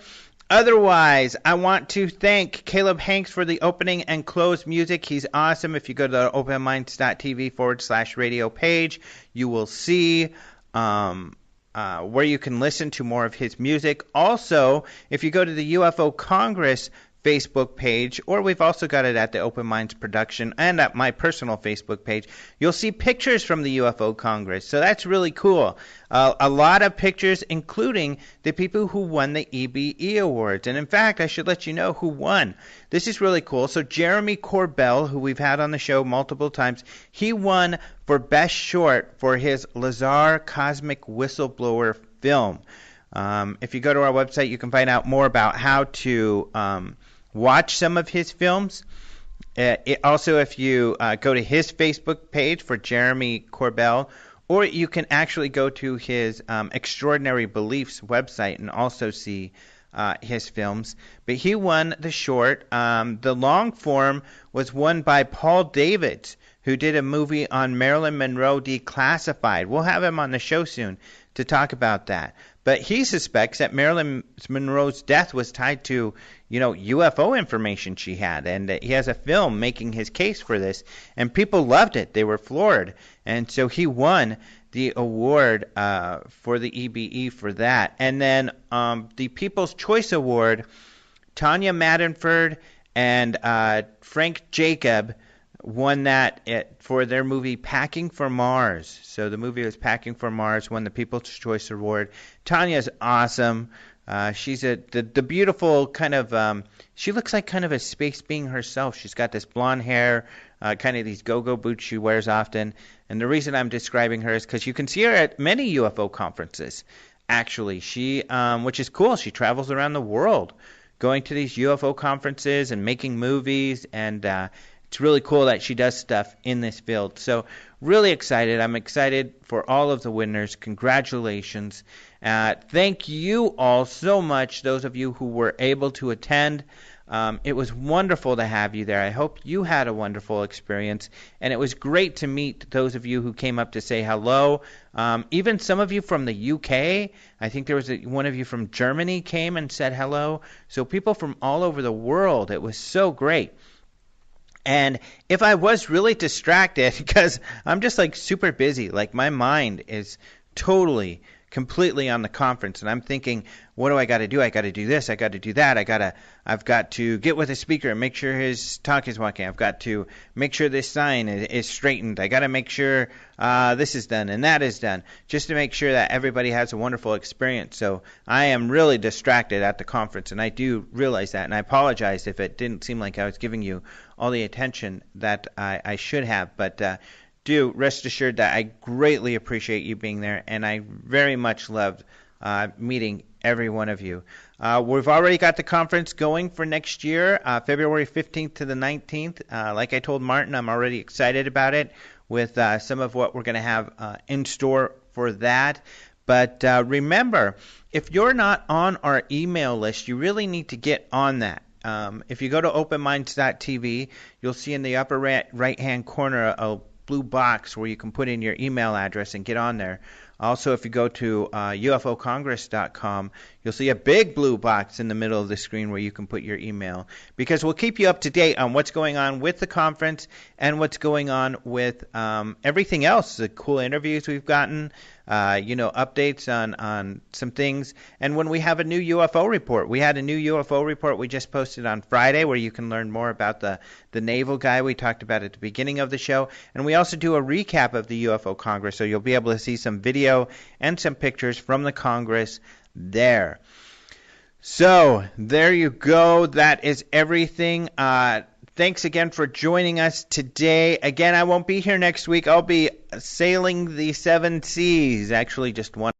Otherwise, I want to thank Caleb Hanks for the opening and close music. He's awesome. If you go to the openminds.tv/radio page, you will see where you can listen to more of his music. Also, if you go to the UFO Congress Facebook page, or we've also got it at the Open Minds Production and at my personal Facebook page, you'll see pictures from the UFO Congress. So that's really cool. A lot of pictures, including the people who won the EBE Awards. And in fact, I should let you know who won. This is really cool. So Jeremy Corbell, who we've had on the show multiple times, he won for Best Short for his Lazar Cosmic Whistleblower film. If you go to our website, you can find out more about how to watch some of his films. Also, if you go to his Facebook page for Jeremy Corbell, or you can actually go to his Extraordinary Beliefs website and also see his films. But he won the short. The long form was won by Paul Davids, who did a movie on Marilyn Monroe Declassified. We'll have him on the show soon to talk about that. But he suspects that Marilyn Monroe's death was tied to, UFO information she had. And he has a film making his case for this. And people loved it. They were floored. And so he won the award for the EBE for that. And then the People's Choice Award, Tanya Madenford and Frank Jacob won that for their movie Packing for Mars. So the movie was Packing for Mars, won the People's Choice Award. Tanya's awesome. She's the beautiful kind of, she looks like kind of a space being herself. She's got this blonde hair, kind of these go-go boots she wears often. And the reason I'm describing her is because you can see her at many UFO conferences, actually. She, which is cool, she travels around the world going to these UFO conferences and making movies, and it's really cool that she does stuff in this field. So really excited. I'm excited for all of the winners. Congratulations. Thank you all so much, those of you who were able to attend. It was wonderful to have you there. I hope you had a wonderful experience. And it was great to meet those of you who came up to say hello. Even some of you from the UK. I think there was one of you from Germany came and said hello. So people from all over the world. It was so great. And if I was really distracted, because I'm just like super busy, like my mind is totally, completely on the conference, and I'm thinking, what do I got to do? I got to do this. I got to do that. I've got to get with the speaker and make sure his talk is working. I've got to make sure this sign is straightened. I got to make sure this is done and that is done, just to make sure that everybody has a wonderful experience. So I am really distracted at the conference, and I do realize that, and I apologize if it didn't seem like I was giving you all the attention that I should have. But do rest assured that I greatly appreciate you being there, and I very much loved meeting every one of you. We've already got the conference going for next year, February 15th to the 19th. Like I told Martin, I'm already excited about it with some of what we're going to have in store for that. But remember, if you're not on our email list, you really need to get on that. If you go to openminds.tv, you'll see in the upper right-hand corner a blue box where you can put in your email address and get on there. Also, if you go to ufocongress.com, you'll see a big blue box in the middle of the screen where you can put your email, because we'll keep you up to date on what's going on with the conference and what's going on with everything else, the cool interviews we've gotten, updates on some things. And when we have a new UFO report, we had a new UFO report we just posted on Friday where you can learn more about the naval guy we talked about at the beginning of the show. And we also do a recap of the UFO Congress, so you'll be able to see some video and some pictures from the Congress there. So there you go. That is everything. Thanks again for joining us today. Again, I won't be here next week. I'll be sailing the seven seas. Actually, just one.